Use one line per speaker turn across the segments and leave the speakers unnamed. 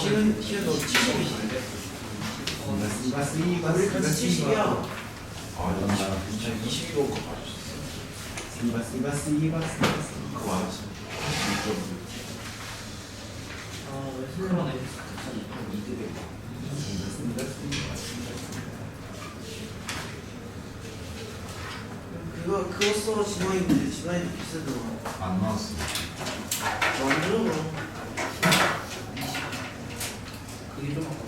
키는 너 70이신데? 우리 같이 70이야.
아, 진짜 22번 거 봐주셨어요. 그거 맞았어.
왜 슬퍼네. 그거 써 진화인데 진화인데 비싸더라.
안 나왔어.
완전
그게 좀 아깝다.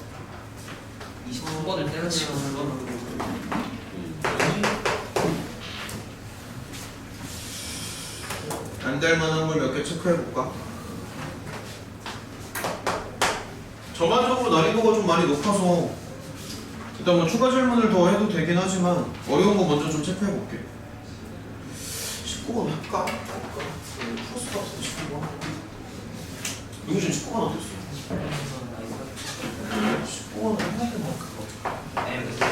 29번을 때려치고 그건
안 될 만한 걸 몇 개 체크해볼까? 전반적으로 난이도가 좀 많이 높아서 일단 뭐 추가 질문을 더 해도 되긴 하지만 어려운 거 먼저 좀 체크해볼게. 19번 할까? 풀스가 없어 19번. 누구 지금 19번 어땠어? 19번은 해야 되나?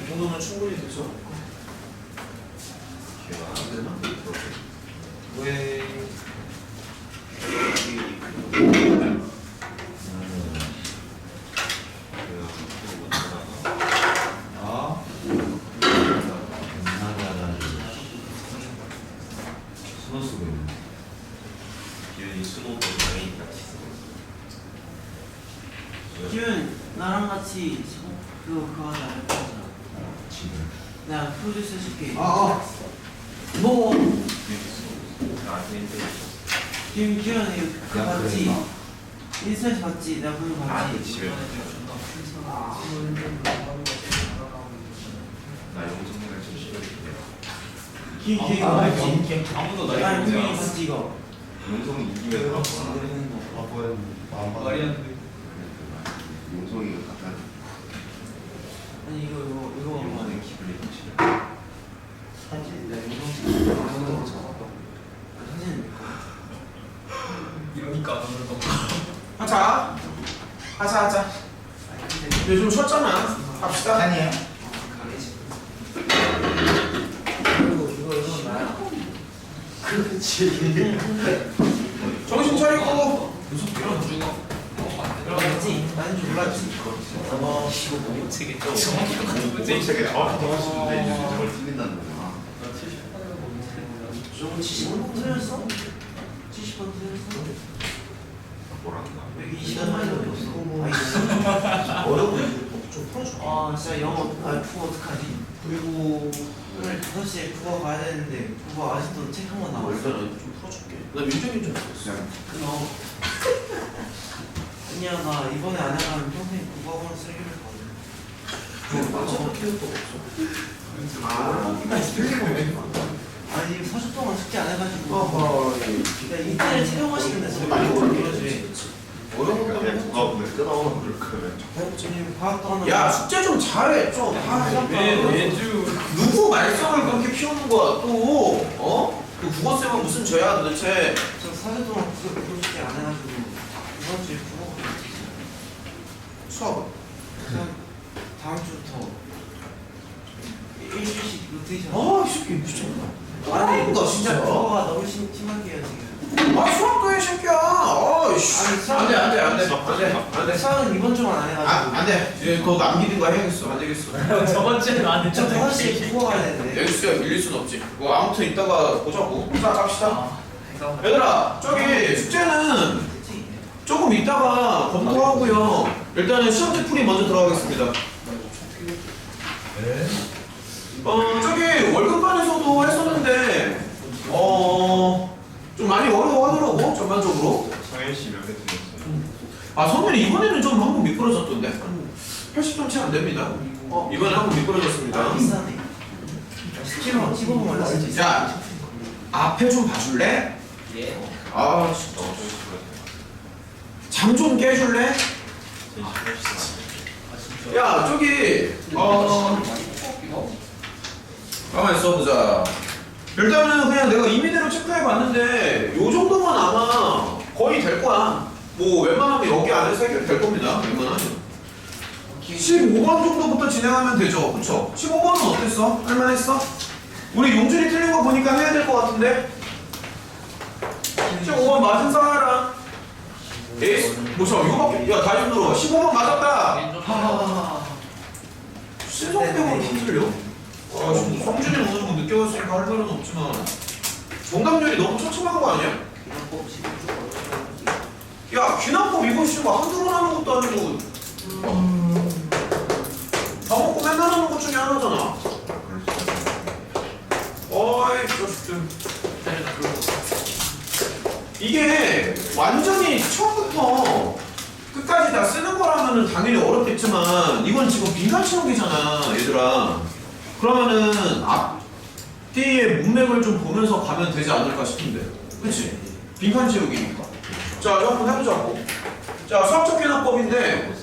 이 정도면 충분히 되죠? 안 되나? 왜?
기훈 나랑 같이 그거 하자 했잖아. 내가 프로듀스 해줄게. 뭐? 기훈 이거 그거 봤지? 인스타에서 봤지? 내가 그거 봤지?
집에 나 영상을 좀 시켜줄게.
기훈 이거 봤지?
아무도
나
나이
이거 봤지 이거?
용성이 이기면
말이 안 돼.
용성이가 갖다
아니 이거
용성의 기분이
사진 내가 이거 사진
이러니까 안 오는 거.
하자. 요즘 쉬었잖아. 합시다.
아니에요.
이거 나야.
그렇지. 정신 차리고.
알았지? 나는 줄 몰랐지.
이거 책이 좀
책에 정확히 정하시는데 이제 저걸 틀린다는 거구나.
좀 70번 틀렸어? 70번 틀렸어?
뭐란다.
여기 20번 많이 넣었어.
어려운 좀 풀어줘.
아 진짜 영어 국어 어떡하지? 그리고 오늘 5시에 국어 가야 되는데 국어 아직도 책 한 권 남았어.
일단 좀 풀어줄게. 나 민정이 좀 풀었어.
그럼 아니야 나 이번에 안 해가면 평생 국어 학원 쓰기로 했거든.
어차피 키울 거 없어.
아니 40 동안 숙제 안 해가지고
어허.
야 이때를 체력하시겠네 지금.
어려운 거 때문에
누가 왜 끊어 그럴 거면.
지금 과학도 하나
야 숙제 좀 잘해 좀.
매주
누구 말썽을 그렇게 피우는 거야 또? 어? 그 국어 쌤은 무슨 죄야 도대체?
저 4년 동안 국어 숙제 안 해가지고 이번 주에 국어
수업은?
그냥 다음 주부터 일주일씩 로테이션.
아, 이 새끼 미쳤나?
아니
아닌가 진짜.
국어가 너무 심하게요 지금.
아, 수학도 해 새끼야. 아이씨.
아니, 수학-
안 돼.
수학은 이번 주만 안 해가지고.
안 돼. 이제 더 남기는 거 해야겠어. 안 되겠어.
저번 주에는 안
저
했잖아.
5시에 국어 가야 되는데.
엑스가 밀릴 순 없지. 뭐 아무튼 이따가 보자고. 자, 갑시다.
아,
얘들아, 저기 숙제는
그치?
조금 이따가 검토하고요. 일단은 시험지 풀이 먼저 들어가겠습니다. 저기 월급반에서도 했었는데 좀 많이 어려워하더라고 전반적으로.
성현 씨몇개 틀렸어요?
아 성현이 이번에는 좀 한번 미끄러졌던데 한 80점 채 안 됩니다. 이번에 한번 미끄러졌습니다.
비싸네. 15분 올랐을 수 있어.
야 앞에 좀 봐줄래?
예.
아 진짜 잠 좀 깨줄래? 야 저기 가만히 있어보자. 일단은 그냥 내가 임의대로 체크해봤는데 요 정도면 아마 거의 될 거야. 뭐 웬만하면 여기 안에서 해결될 겁니다. 웬만하면 15번 정도부터 진행하면 되죠. 그쵸? 15번은 어땠어? 할만했어? 우리 용준이 틀린 거 보니까 해야 될 것 같은데? 15번 맞은 사람. 에이스, 뭐죠? 이거밖에, 야, 다시 들어봐. 15번 맞았다.
하하하.
신성대가 힘들려? 아, 지금 성준이 오는 거 느껴졌으니까 할 말은 없지만 정답률이 너무 처참한 거 아니야?
기본법 11조
야, 귀납법 이거 씨발 한두 번 하는 것도 아니고 다 먹고 맨날 하는 것 중에 하나잖아. 어이, 자식들. 이게 완전히 처음부터 끝까지 다 쓰는 거라면은 당연히 어렵겠지만 이건 지금 빈칸 채우기잖아, 얘들아. 그러면은 앞뒤의 문맥을 좀 보면서 가면 되지 않을까 싶은데, 그치? 빈칸 채우기니까. 자, 이거 한번 해보자고. 자, 수학적 해납법인데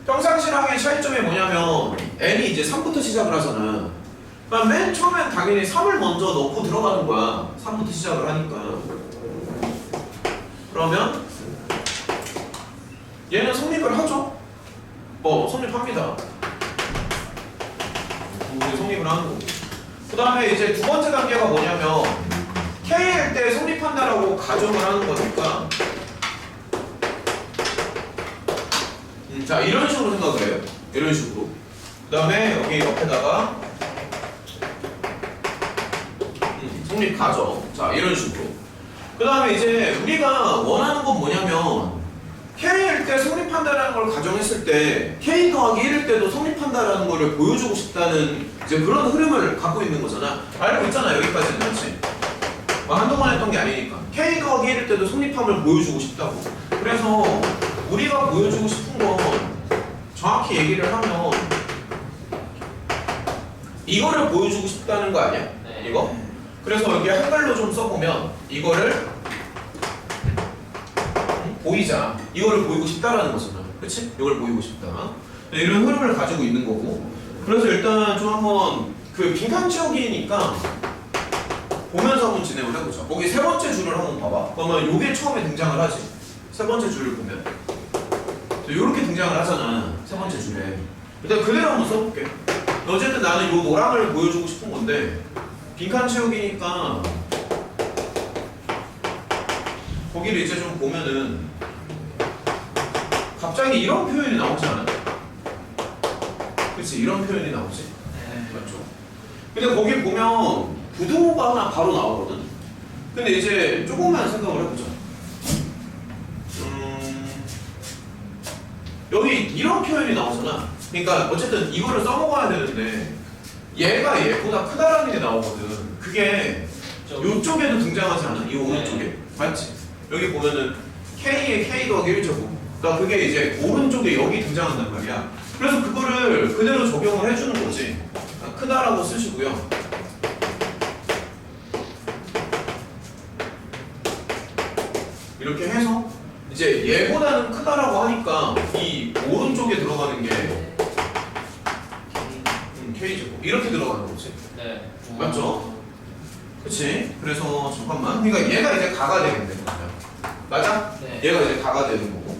평상시랑의 차이점이 뭐냐면 n이 이제 3부터 시작을 하잖아. 그러니까 맨 처음엔 당연히 3을 먼저 넣고 들어가는 거야. 3부터 시작을 하니까. 그러면 얘는 성립을 하죠? 성립합니다. 성립을 하는 거고. 그 다음에 이제 두 번째 단계가 뭐냐면 K일 때 성립한다라고 가정을 하는 거니까 자, 이런 식으로 생각을 해요. 이런 식으로. 그 다음에 여기 옆에다가 성립 가정. 자, 이런 식으로. 그 다음에 이제 우리가 원하는 건 뭐냐면 K일 때 성립한다라는 걸 가정했을 때 K 더하기 1일 때도 성립한다라는 거를 보여주고 싶다는 이제 그런 흐름을 갖고 있는 거잖아. 알고 있잖아, 여기까지는. 그렇지? 한동안 했던 게 아니니까. K 더하기 1일 때도 성립함을 보여주고 싶다고. 그래서 우리가 보여주고 싶은 건 정확히 얘기를 하면 이거를 보여주고 싶다는 거 아니야?
네.
이거? 그래서 여기 한글로 좀 써보면 이거를 보이자. 이거를 보이고 싶다라는 거잖아. 그치? 이걸 보이고 싶다. 이런 흐름을 가지고 있는 거고. 그래서 일단 좀 한번 그 빈칸 채우기니까 보면서 한번 진행을 해보자. 거기 세 번째 줄을 한번 봐봐. 그러면 요게 처음에 등장을 하지. 세 번째 줄을 보면 요렇게 등장을 하잖아. 세 번째 줄에. 일단 그대로 한번 써볼게. 어쨌든 나는 요 노랑을 보여주고 싶은 건데 빈칸 채우기니까 거기를 이제 좀 보면은 갑자기 이런 표현이 나오지 않아? 그치? 이런 표현이 나오지? 맞죠? 근데 거기 보면 부등호가 하나 바로 나오거든? 근데 이제 조금만 생각을 해보자. 여기 이런 표현이 나오잖아. 그러니까 어쨌든 이거를 써먹어야 되는데 얘가 얘보다 크다라는 게 나오거든. 그게 요쪽에도 등장하지 않아? 이 오른쪽에. 맞지? 여기 보면은 K의 K 더하기 1제곱. 그러니까 그게 이제 오른쪽에 여기 등장한단 말이야. 그래서 그거를 그대로 적용을 해주는 거지. 크다라고 쓰시고요. 이렇게 해서 이제 얘보다는 크다라고 하니까 이 오른쪽에 들어가는 게 K제곱. 이렇게 들어가는 거지.
네.
맞죠? 그치? 그래서 잠깐만. 그러니까 얘가 이제 가가 되겠네. 맞아?
네.
얘가 이제 가가 되는 거고.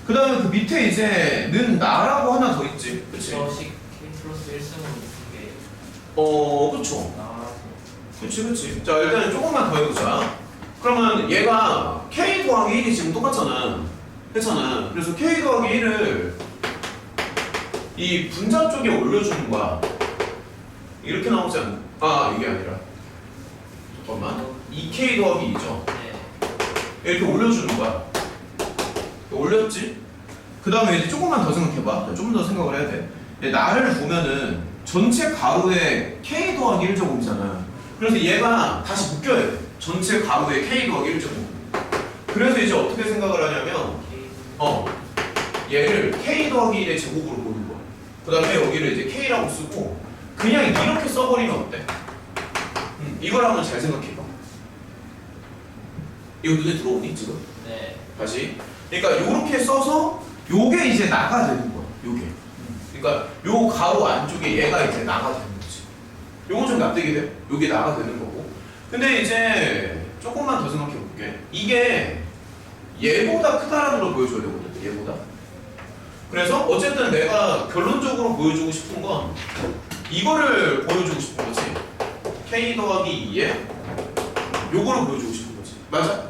그 다음에 그 밑에 이제 는 나라고 하나 더 있지. 그치?
저식 K 플러스 1승으로 두개
그쵸.
나와서
그치. 자, 일단은 조금만 더 해보자. 그러면 얘가 K 더하기 1이 지금 똑같잖아. 했잖아. 그래서 K 더하기 1을 이 분자 쪽에 올려주는 거야. 이렇게 나오지 않나? 이게 아니라. 잠깐만. 2K 더하기 2죠.
네.
이렇게 올려주는 거야. 올렸지? 그 다음에 이제 조금만 더 생각해봐. 좀 더 생각을 해야 돼. 나를 보면은 전체 가로에 K 더하기 1제곱이잖아. 그래서 얘가 다시 묶여야 돼. 전체 가로에 K 더하기 1제곱. 그래서 이제 어떻게 생각을 하냐면 얘를 K 더하기 1의 제곱으로 보는 거야. 그 다음에 여기를 이제 K라고 쓰고 그냥 이렇게 써버리면 어때? 이걸 한번 잘 생각해봐. 이거 눈에 들어오니 지금?
네.
다시. 그러니까 요렇게 써서 요게 이제 나가 되는 거야. 요게. 그러니까 요 가로 안쪽에 얘가 이제 나가 되는 거지. 요건 좀 납득이 돼. 요게 나가 되는 거고. 근데 이제 조금만 더 생각해 볼게. 이게 얘보다 크다라는 걸 보여줘야 되거든. 얘보다. 그래서 어쨌든 내가 결론적으로 보여주고 싶은 건 이거를 보여주고 싶은 거지. K 더하기 2에 요거를 보여주고 싶은 거지. 맞아?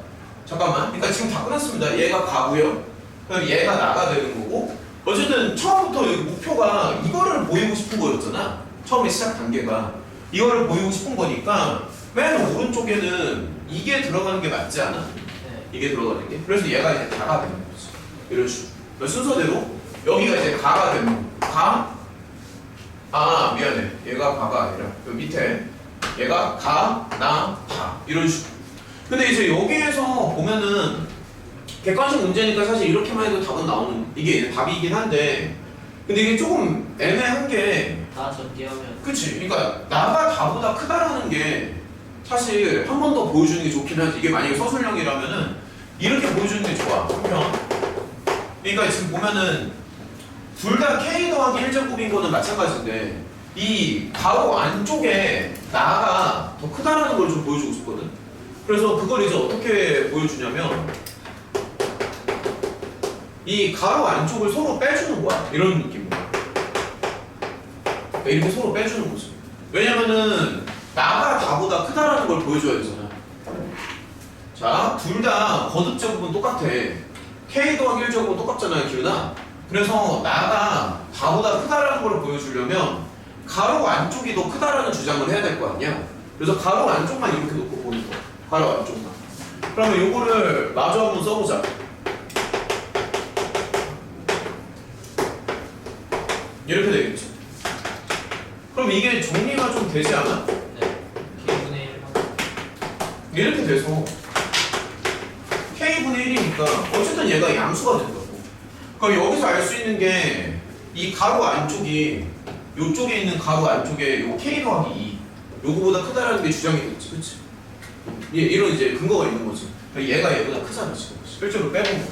잠깐만. 그러니까 지금 다 끝났습니다. 얘가 가고요. 그럼 얘가 나가 되는 거고. 어쨌든 처음부터 여기 목표가 이거를 보이고 싶은 거였잖아. 처음에 시작 단계가 이거를 보이고 싶은 거니까 맨 오른쪽에는 이게 들어가는 게 맞지 않아?
네.
이게 들어가는 게. 그래서 얘가 이제 가가 되는 거지. 이런 식으로. 순서대로 여기가 이제 가가 되는 거. 가. 아 미안해. 얘가 가가 아니라 여기 밑에 얘가 가, 나, 다 이런 식으로. 근데 이제 여기에서 보면은 객관식 문제니까 사실 이렇게만 해도 답은 나오는 이게 답이긴 한데 근데 이게 조금 애매한 게
나 전개하면
그치? 그러니까 나가 다보다 크다라는 게 사실 한 번 더 보여주는 게 좋긴 하지. 이게 만약에 서술형이라면은 이렇게 보여주는 게 좋아. 한편. 그러니까 지금 보면은 둘 다 K 더하기 1제곱인 거는 마찬가지인데 이 가로 안쪽에 나가 더 크다라는 걸 좀 보여주고 싶거든. 그래서 그걸 이제 어떻게 보여주냐면 이 가로 안쪽을 서로 빼주는 거야. 이런 느낌으로. 이렇게 서로 빼주는 거지. 왜냐면은 나가 다보다 크다라는 걸 보여줘야 되잖아. 자, 둘 다 거듭 제곱은 똑같아. K 더하기 1제곱은 똑같잖아요, 기훈아. 그래서 나가 다보다 크다라는 걸 보여주려면 가로 안쪽이 더 크다라는 주장을 해야 될 거 아니야. 그래서 가로 안쪽만 이렇게 놓고 보는 거야. 가로 안쪽만. 그러면 요거를 마저 한번 써보자. 이렇게 되겠지. 그럼 이게 정리가 좀 되지 않아?
네. K분의 1
이렇게 돼서 K분의 1이니까 어쨌든 얘가 양수가 된다고. 그럼 여기서 알 수 있는 게 이 가로 안쪽이 요쪽에 있는 가로 안쪽에 요 K 더하기 2 요거보다 크다라는 게 주장이 되겠지. 그치? 이런 이제 근거가 있는 거지. 얘가 얘보다 크잖아 지금. 실제로 빼본 거.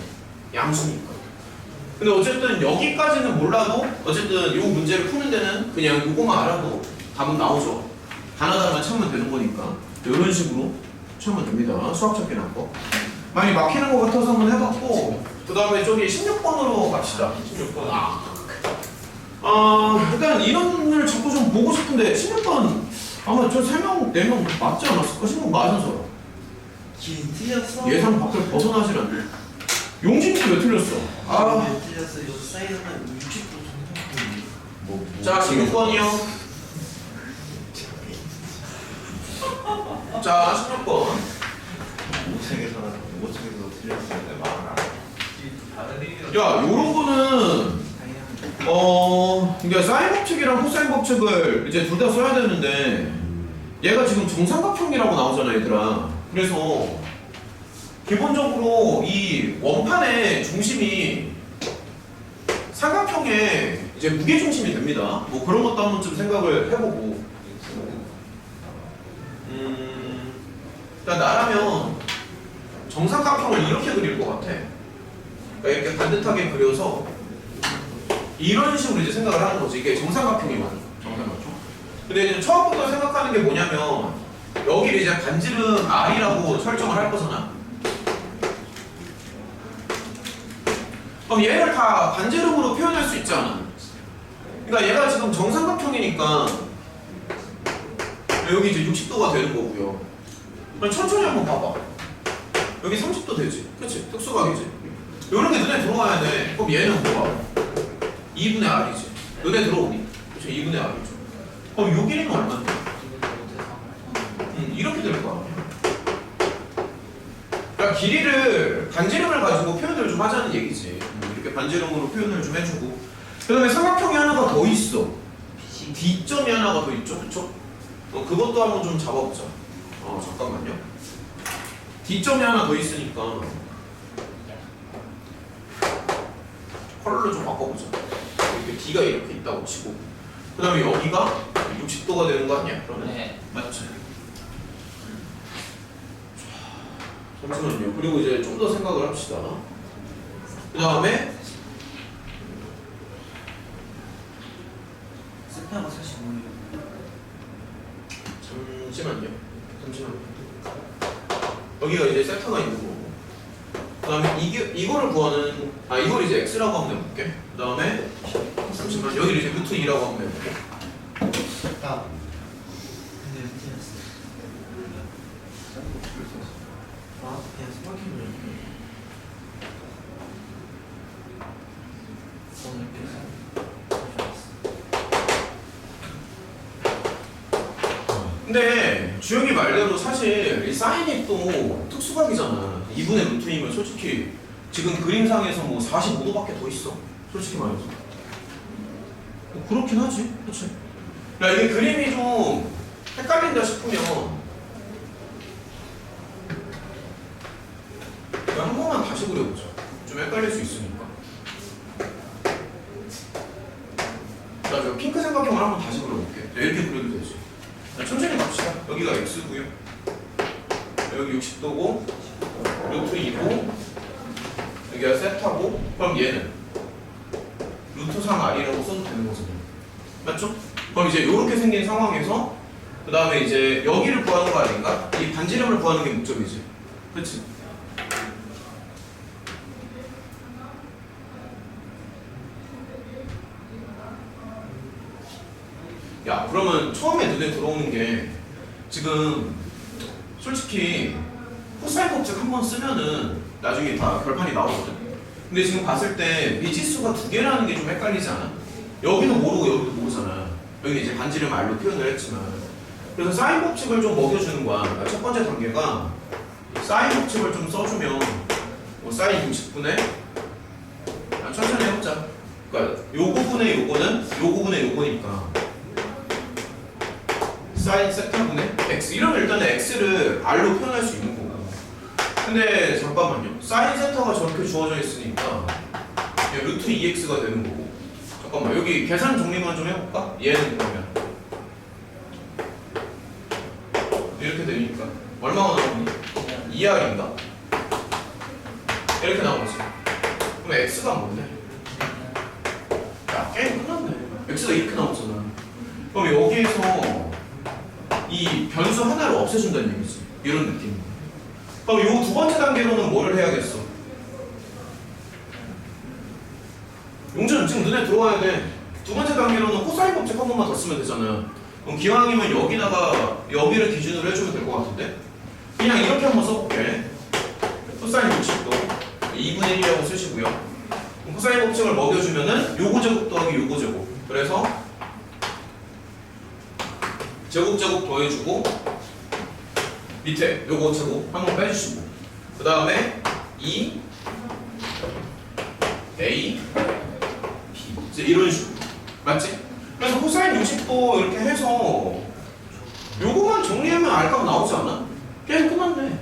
양수니까. 근데 어쨌든 여기까지는 몰라도 어쨌든 요 문제를 푸는 데는 그냥 요거만 알아도 답은 나오죠. 하나하나만 찾으면 되는 거니까 이런 식으로 찾으면 됩니다. 수학 찾기 난 거. 많이 막히는 거 같아서 한번 해봤고 그 다음에 저기 16번으로 갑시다. 16번. 일단 인원을 자꾸 좀 보고 싶은데 16번 아마 저 3명, 4명 맞지 않았을까? 16번 맞은 사람.
기 틀렸어.
예상 밖을 벗어나질 않네. 용진이 왜 틀렸어?
왜 틀렸어? 여기 사이드는 60도
자, 16번이요. 자, 16번.
5층에서 틀렸는데 말을 안 해.
다른 일이라
야, 요런 거는 그러니까 사인 법칙이랑 코사인 법칙을 이제 둘 다 써야 되는데 얘가 지금 정삼각형이라고 나오잖아, 얘들아. 그래서 기본적으로 이 원판의 중심이 삼각형의 이제 무게 중심이 됩니다. 뭐 그런 것도 한번 좀 생각을 해보고. 일단 나라면 정삼각형을 이렇게 그릴 것 같아. 그러니까 이렇게 반듯하게 그려서 이런 식으로 이제 생각을 하는 거지. 이게 정삼각형이거든. 정삼각형. 근데 이제 처음부터 생각하는 게 뭐냐면 여기를 이제 반지름 R이라고 설정을 할 거잖아. 그럼 얘를 다 반지름으로 표현할 수 있잖아. 그러니까 얘가 지금 정삼각형이니까 여기 이제 60도가 되는 거고요. 그럼 천천히 한번 봐봐. 여기 30도 되지? 그치? 특수각이지? 이런 게 눈에 들어와야 돼. 그럼 얘는 뭐야? 2분의 R이지. 눈에 들어오니? 그쵸? 2분의 R이죠. 그럼 요 길이는 얼마인데? 이렇게 될 거 아니야. 그러니까 길이를 반지름을 가지고 표현을 좀 하자는 얘기지. 이렇게 반지름으로 표현을 좀 해주고. 그 다음에 삼각형이 하나가 더 있어. D점이 하나가 더 있죠. 그쵸? 그것도 한번 좀 잡아보자. 잠깐만요. D점이 하나 더 있으니까 컬러를 좀 바꿔보자. 이렇게 D가 이렇게 있다고 치고 그 다음에 여기가 60도가 되는 거 아니야? 그러면?
네.
맞지? 잠시만요. 그리고 이제 좀 더 생각을 합시다. 그 다음에
세타가 45요.
잠시만요. 여기가 이제 세타가 있는 거고 그 다음에 이거를 구하는 이걸 이제 x라고 한번 해볼게. 그 다음에 잠시만 여기를 이제 루트 2라고 한번 해볼게.
나 근데 왜 틀렸어? 생각해보니까 오늘
근데 주영이 말대로 사실 이 사인이 또 특수각이잖아. 2분의 루트이면 솔직히 지금 그림상에서 뭐 45도밖에 더 있어. 솔직히 말해서. 뭐 그렇긴 하지. 그치? 야, 이게 그림이 좀 헷갈린다 싶으면 한 번만 다시 그려보자. 좀 헷갈릴 수 있으니까. 자, 저 핑크 삼각형을 한번 다시 그려볼게. 이렇게 그려도 되지. 자, 천천히 갑시다. 여기가 x고요. 여기 60도고, 루트 2고, 여기가 세타고, 그럼 얘는 루트 3r이라고 써도 되는 거잖아요. 맞죠? 그럼 이제 이렇게 생긴 상황에서 그 다음에 이제 여기를 구하는 거 아닌가? 이 반지름을 구하는 게 목적이지. 그치? 야, 그러면 처음에 눈에 들어오는 게 지금 솔직히 코사인 법칙 한 번 쓰면은 나중에 다 결판이 나오거든. 근데 지금 봤을 때 미지수가 두 개라는 게 좀 헷갈리지 않아? 여기도 모르고 여기도 모르잖아. 여기는 이제 반지름 R로 표현을 했지만. 그래서 사인 법칙을 좀 먹여주는 거야. 그러니까 첫 번째 단계가 사인 법칙을 좀 써주면 뭐 사인 60분의 천천히 해보자. 그러니까 요 부분의 요거는 요 부분의 요거니까 사인 세타분의 x 이러면 일단은 x를 r로 표현할 수 있는 거고. 근데 잠깐만요. 사인 세타가 저렇게 주어져 있으니까 루트 2x가 되는 거고. 잠깐만 여기 계산 정리만 좀 해볼까? 얘는 그러면 이렇게 되니까 얼마가 나오니? 2r인가? 이렇게 나오지. 그럼 x가 뭔데? 야 게임 끝났네. x가 이렇게 나오잖아. 그럼 여기에서 이 변수 하나를 없애준다는 얘기지. 이런 느낌. 그럼 이 두 번째 단계로는 뭘 해야겠어? 용준은 지금 눈에 들어와야 돼. 두 번째 단계로는 코사인 법칙 한 번만 더 쓰면 되잖아. 그럼 기왕이면 여기다가 여기를 기준으로 해주면 될 것 같은데? 그냥 이렇게 한번 써볼게. 코사인 법칙도 2분의 1이라고 쓰시고요. 코사인 법칙을 먹여주면은 요거 제곱 더하기 요거 제곱. 그래서 제곱 더해주고 밑에 요거 제곱 한번 빼주시고 그 다음에 2 A B 이제 이런 식으로 맞지? 그래서 코사인 60도 이렇게 해서 요거만 정리하면 R값 나오지 않아? 게임 끝났네.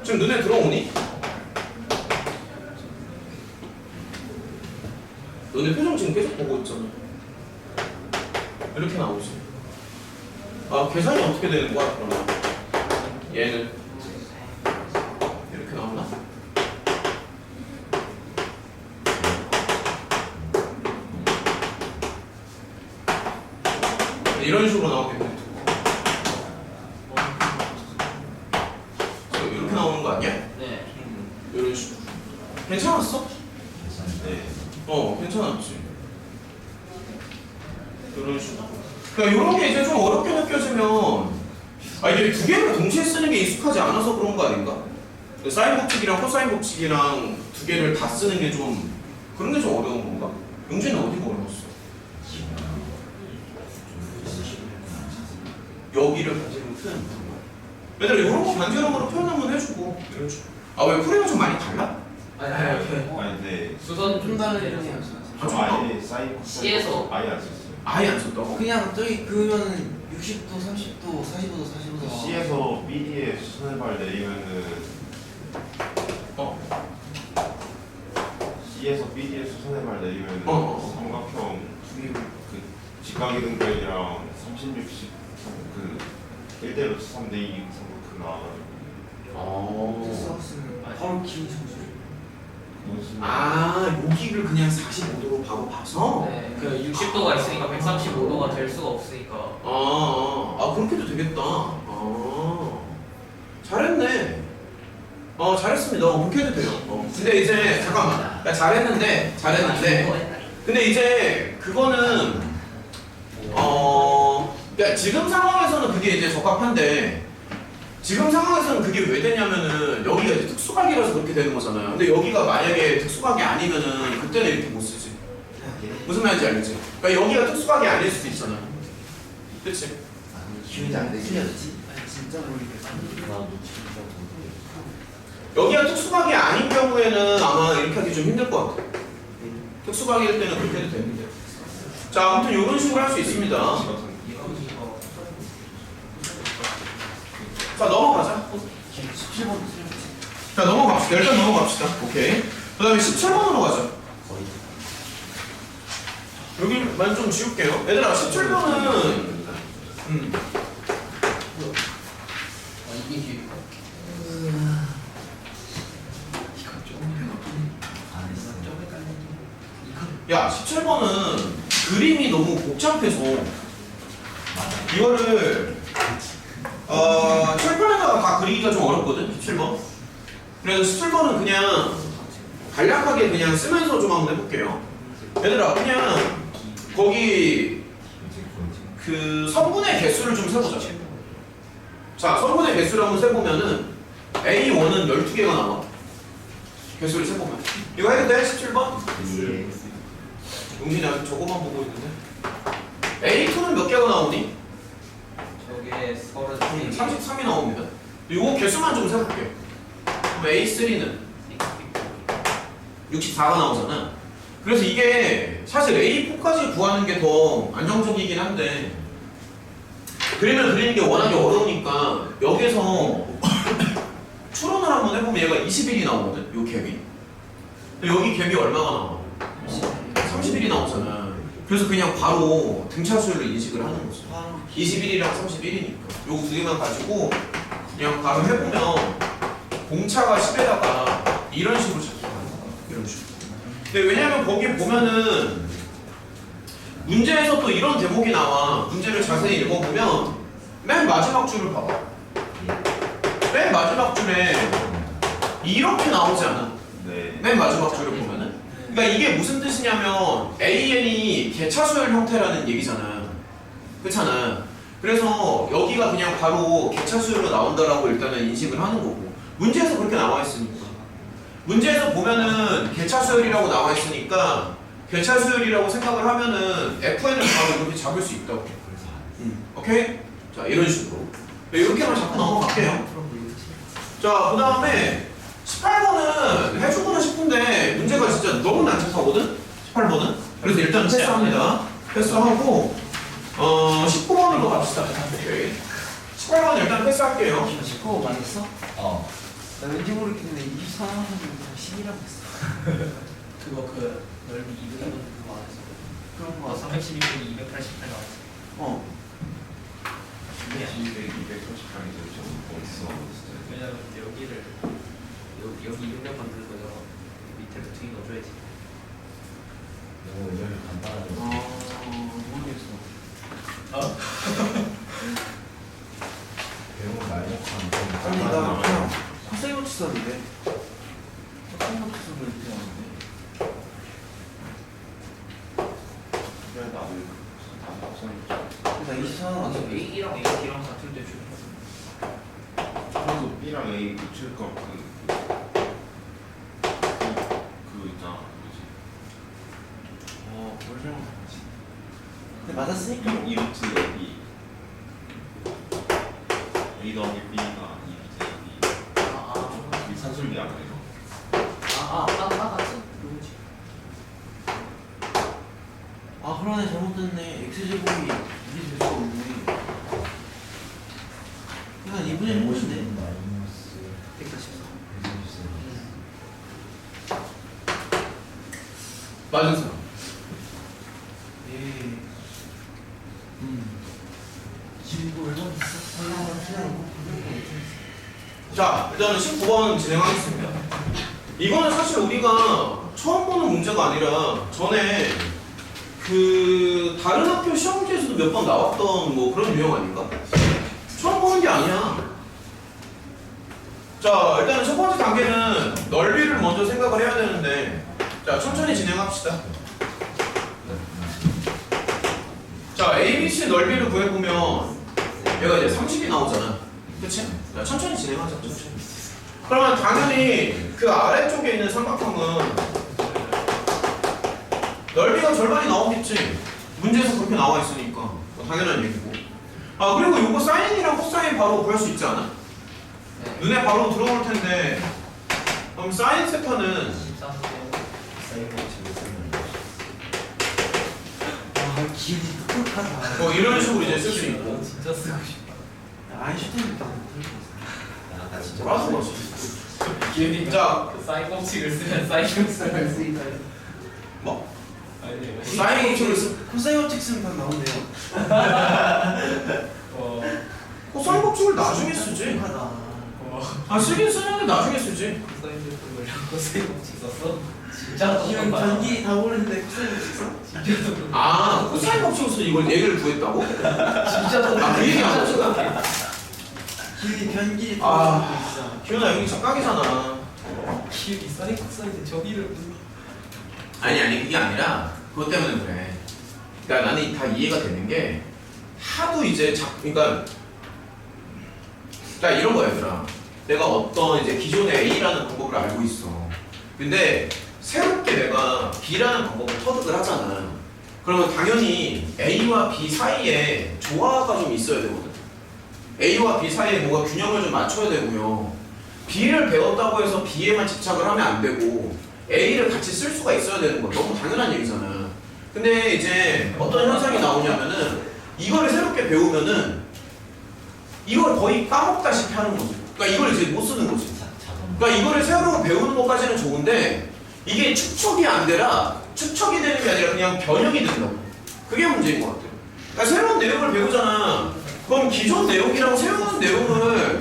지금 눈에 들어오니? 너네 표정 지금 계속 보고 있잖아. 이렇게 나오지. 아, 계산이 어떻게 되는 거야, 그러면? 얘는 이렇게 나오나? 이런 식으로 나오겠네. 이렇게 나오는 거 아니야?
네.
이런 식으로. 괜찮았어?
네.
괜찮았지. 이런 식으로. 그러니까 이런 게 이제 좀 어렵게 느껴지면 이게 두 개를 동시에 쓰는 게 익숙하지 않아서 그런 거 아닌가? 사인 법칙이랑 코사인 법칙이랑 두 개를 다 쓰는 게 좀 그런 게 좀 어려운 건가? 용진은 어디가 어려웠어? 여기를 반지름으로 표현하는 거야. 얘들아 이런 거 반지름으로 표현 한번 해주고 이런 식으로. 왜 풀이가 좀 많이 달라?
아니
아니 근데
수선
좀 다르네요.
저 아예 사인
C에서
아예 안 썼어요.
아예 안 썼다고?
그냥 저기 그러면 60도, 30도, 45도, 45도.
C에서 BD에 수선발 내리면은 C에서 BD에 수선발 내리면은 삼각형 그 직각이등변이랑 30, 60 그 1대 루트 3대 2 삼각형 나와가지고
썼으면 바로 긴 점수.
여기를 그냥 45도로 바로 봐서?
네, 그 60도가 있으니까 135도가 될 수가 없으니까.
그렇게도 되겠다. 잘했네. 잘했습니다. 그렇게 해도 돼요. 근데 이제 잠깐만. 야, 잘했는데 근데 이제 그거는 그러니까 지금 상황에서는 그게 이제 적합한데 지금 상황에서는 그게 왜 되냐면은 여기가 이제 특수각이라서 그렇게 되는 거잖아요. 근데 여기가 만약에 특수각이 아니면은 그때는 이렇게 못 쓰지. 무슨 말인지 알겠지? 그러니까 여기가 특수각이 아닐 수도 있잖아. 그치?
기운이 안 되지? 아니 진짜 모르겠어.
나도 진짜 모르겠어.
여기가 특수각이 아닌 경우에는 아마 이렇게 하기 좀 힘들 것 같아. 특수각일 때는 그렇게 해도 되는데. 자, 아무튼 이런 식으로 할 수 있습니다.
이거
자, 넘어가자.
17번
자, 넘어갑시다. 일단 넘어갑시다. 오케이. 그 다음에 17번으로 가자.
거의
여기만 좀 지울게요. 얘들아, 17번은
이게 뒤일까?
안 했어.
야, 17번은 그림이 너무 복잡해서 이거를 칠판에다가 다 그리기가 좀 어렵거든, 17번. 그래서 17번은 그냥 간략하게 그냥 쓰면서 좀 한번 해볼게요. 얘들아, 그냥 거기 그 성분의 개수를 좀 세보자. 자, 성분의 개수를 한번 세보면은 A1은 12개가 나와. 개수를 세보면. 이거 해도 돼? 17번?
예.
용진이 아직 저거만 보고 있는데. A2는 몇 개가 나오니?
저게 33개
33이 나옵니다. 이거 개수만 좀 세볼게요. 그럼 A3는 64가 나오잖아. 그래서 이게 사실 A4까지 구하는 게 더 안정적이긴 한데 그림을 그리는 게 워낙에 어려우니까 여기서 추론을 한번 해보면 얘가 21이 나오거든, 요 갭이. 근데 여기 갭이 얼마가 나와? 31이 나오잖아. 그래서 그냥 바로 등차수열로 인식을 하는 거죠. 21이랑 31이니까 요거 두 개만 가지고 그냥 바로 해보면 공차가 10에다가 이런 식으로 잡혀요. 이런 식으로. 근데 왜냐면 거기 보면은 문제에서 또 이런 대목이 나와. 문제를 자세히 읽어보면 맨 마지막 줄을 봐봐. 맨 마지막 줄에 이렇게 나오지 않아?
네.
맨 마지막 줄을 보면은. 그러니까 이게 무슨 뜻이냐면 AN이 개차수열 형태라는 얘기잖아. 그렇잖아. 그래서 여기가 그냥 바로 개차수열로 나온다라고 일단은 인식을 하는 거고 문제에서 그렇게 나와 있으니까 문제에서 보면은 개차수열이라고 나와 있으니까 개차수열이라고 생각을 하면은 FN을 바로 이렇게 잡을 수 있다고. 오케이? 자, 이런 식으로 이렇게만 잡고 넘어갈게요. 자, 그 다음에 18번은 해주고는 싶은데 문제가 진짜 너무 난처하거든? 18번은. 그래서 일단 패스합니다. 패스하고 19번으로 갑시다. 오케이. 18번 일단 패스할게요.
19번 맞았어?
어.
나 왠지 모르겠는데 24하고 10이라고 했어.
그거 그 넓이 200원 그거 안 했어.
그런 거 같아.
312분이 288 나왔어.
어.
네.
230강이 되죠. 어딨어?
왜냐면 여기를 여기 200몇 번 들고 저 밑에 두개 넣어줘야지.
너무 의견이 간단하게.
모르겠어.
배운 말력한
아니 나 그냥 코사이노트 썼는데. 코사이노트 쓰고 이렇게 나왔는데.
그래 나도
나 24는 안 썼어.
A랑 A랑 같을 때 주는
그래도 B랑 A 붙일 거 그 있잖아 뭐지?
뭘 잘못했지? 근데 맞았으니까.
이 루트 A A 더하기 B가 이 루트 A B 산술비 안 해요?
같은 누구지?
아 그러네 잘못됐네. X제곱이 이게 될 수가 없네. 그냥 2분의 1인데.
마이너스
144.
124.
맞은 사람.
예. 지금 이거 얼마 있어?
자, 일단은 19번 진행하겠습니다. 이거는 사실 우리가 처음 보는 문제가 아니라 전에 그 다른 학교 시험지에서도 몇 번 나왔던 뭐 그런 유형 아닌가? 처음 보는 게 아니야. 자, 일단은 첫 번째 단계는 넓이를 먼저 생각을 해야 되는데 자, 천천히 진행합시다. 자, ABC 넓이를 구해보면 얘가 이제 30이 나오잖아. 그치? 야, 천천히 진행하자. 천천히. 그러면 당연히 그 아래쪽에 있는 삼각형은 넓이가 절반이 나오겠지. 문제에서 그렇게 나와 있으니까 뭐 당연한 얘기고. 아 그리고 이거 사인이랑 코사인 바로 구할 수 있지 않아?
네.
눈에 바로 들어올 텐데. 그럼 사인 세타는
13세.
사이버치를 쓰면
아 기분이 톡톡하다.
뭐 이런 식으로 이제 쓸 수 있고.
진짜 쓰고 싶다.
아인슈타인 딱
나 진짜
뭐라는 거지?
기현이
자.
그 사인 법칙을 쓰면 사인 법칙을 쓰.
뭐?
아니.
사인 법칙을 쓰.
코사인 법칙 쓰면 다 나오네요.
코사인 법칙을 나중에 쓰지.
톡톡하다.
아 쓰긴 쓰는데 나중에 쓰지.
코사인 제품을 코사인 법칙 썼어? 진짜
기분 변기 다 오르는데 코사인 법칙 써?
진짜
아 코사인 법칙으로 서 이걸 얘기를 구했다고?
진짜
아, 그 얘기 안 했어?
기운이 변기 다
아.
오르고 있어.
기현아 여기 착각이잖아.
기현이 사인 코사인데 저기를
아니 그게 아니라 그것 때문에 그래. 그러니까 나는 다 이해가 되는 게 하도 이제 그러니까 이런 거야 얘들아. 내가 어떤 이제 기존의 A라는 방법을 알고 있어. 근데 새롭게 내가 B라는 방법을 터득을 하잖아. 그러면 당연히 A와 B 사이에 조화가 좀 있어야 되거든. A와 B 사이에 뭔가 균형을 좀 맞춰야 되고요. B를 배웠다고 해서 B에만 집착을 하면 안 되고 A를 같이 쓸 수가 있어야 되는 거 너무 당연한 얘기잖아. 근데 이제 어떤 현상이 나오냐면은 이거를 새롭게 배우면은 이걸 거의 까먹다시피 하는 거지. 그러니까 이걸 이제 못 쓰는 거지. 그러니까 이거를 새로 배우는 것까지는 좋은데 이게 축척이 안 되라 축척이 되는 게 아니라 그냥 변형이 된다고. 그게 문제인 것 같아요. 그러니까 새로운 내용을 배우잖아. 그럼 기존 내용이랑 새로운 내용을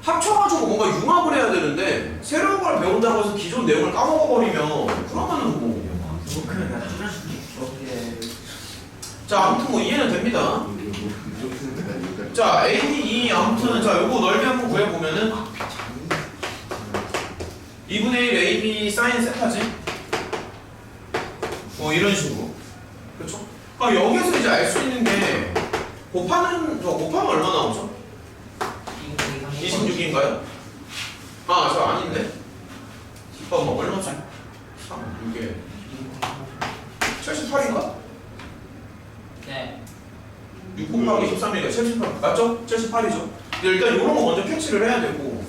합쳐가지고 뭔가 융합을 해야 되는데 새로운 걸 배운다고 해서 기존 내용을 까먹어버리면 그러면은 뭐.
그러면 나 뚫어줄게. 오케이.
자 아무튼 뭐 이해는 됩니다. 자 A, B, E 아무튼 자 요거 넓이 한번 구해보면은 2분의 1 A, B 사인 세타지? 뭐 이런 식으로 그렇죠? 아 여기서 이제 알 수 있는 게 곱하면 얼마 나오죠? 26인가요? 아 저 아닌데? 뭐 얼마지? 3 이게 78인가?
네.
6 곱하기 13이니까 78 맞죠? 78이죠. 일단 이런 거 먼저 캐치를 해야 되고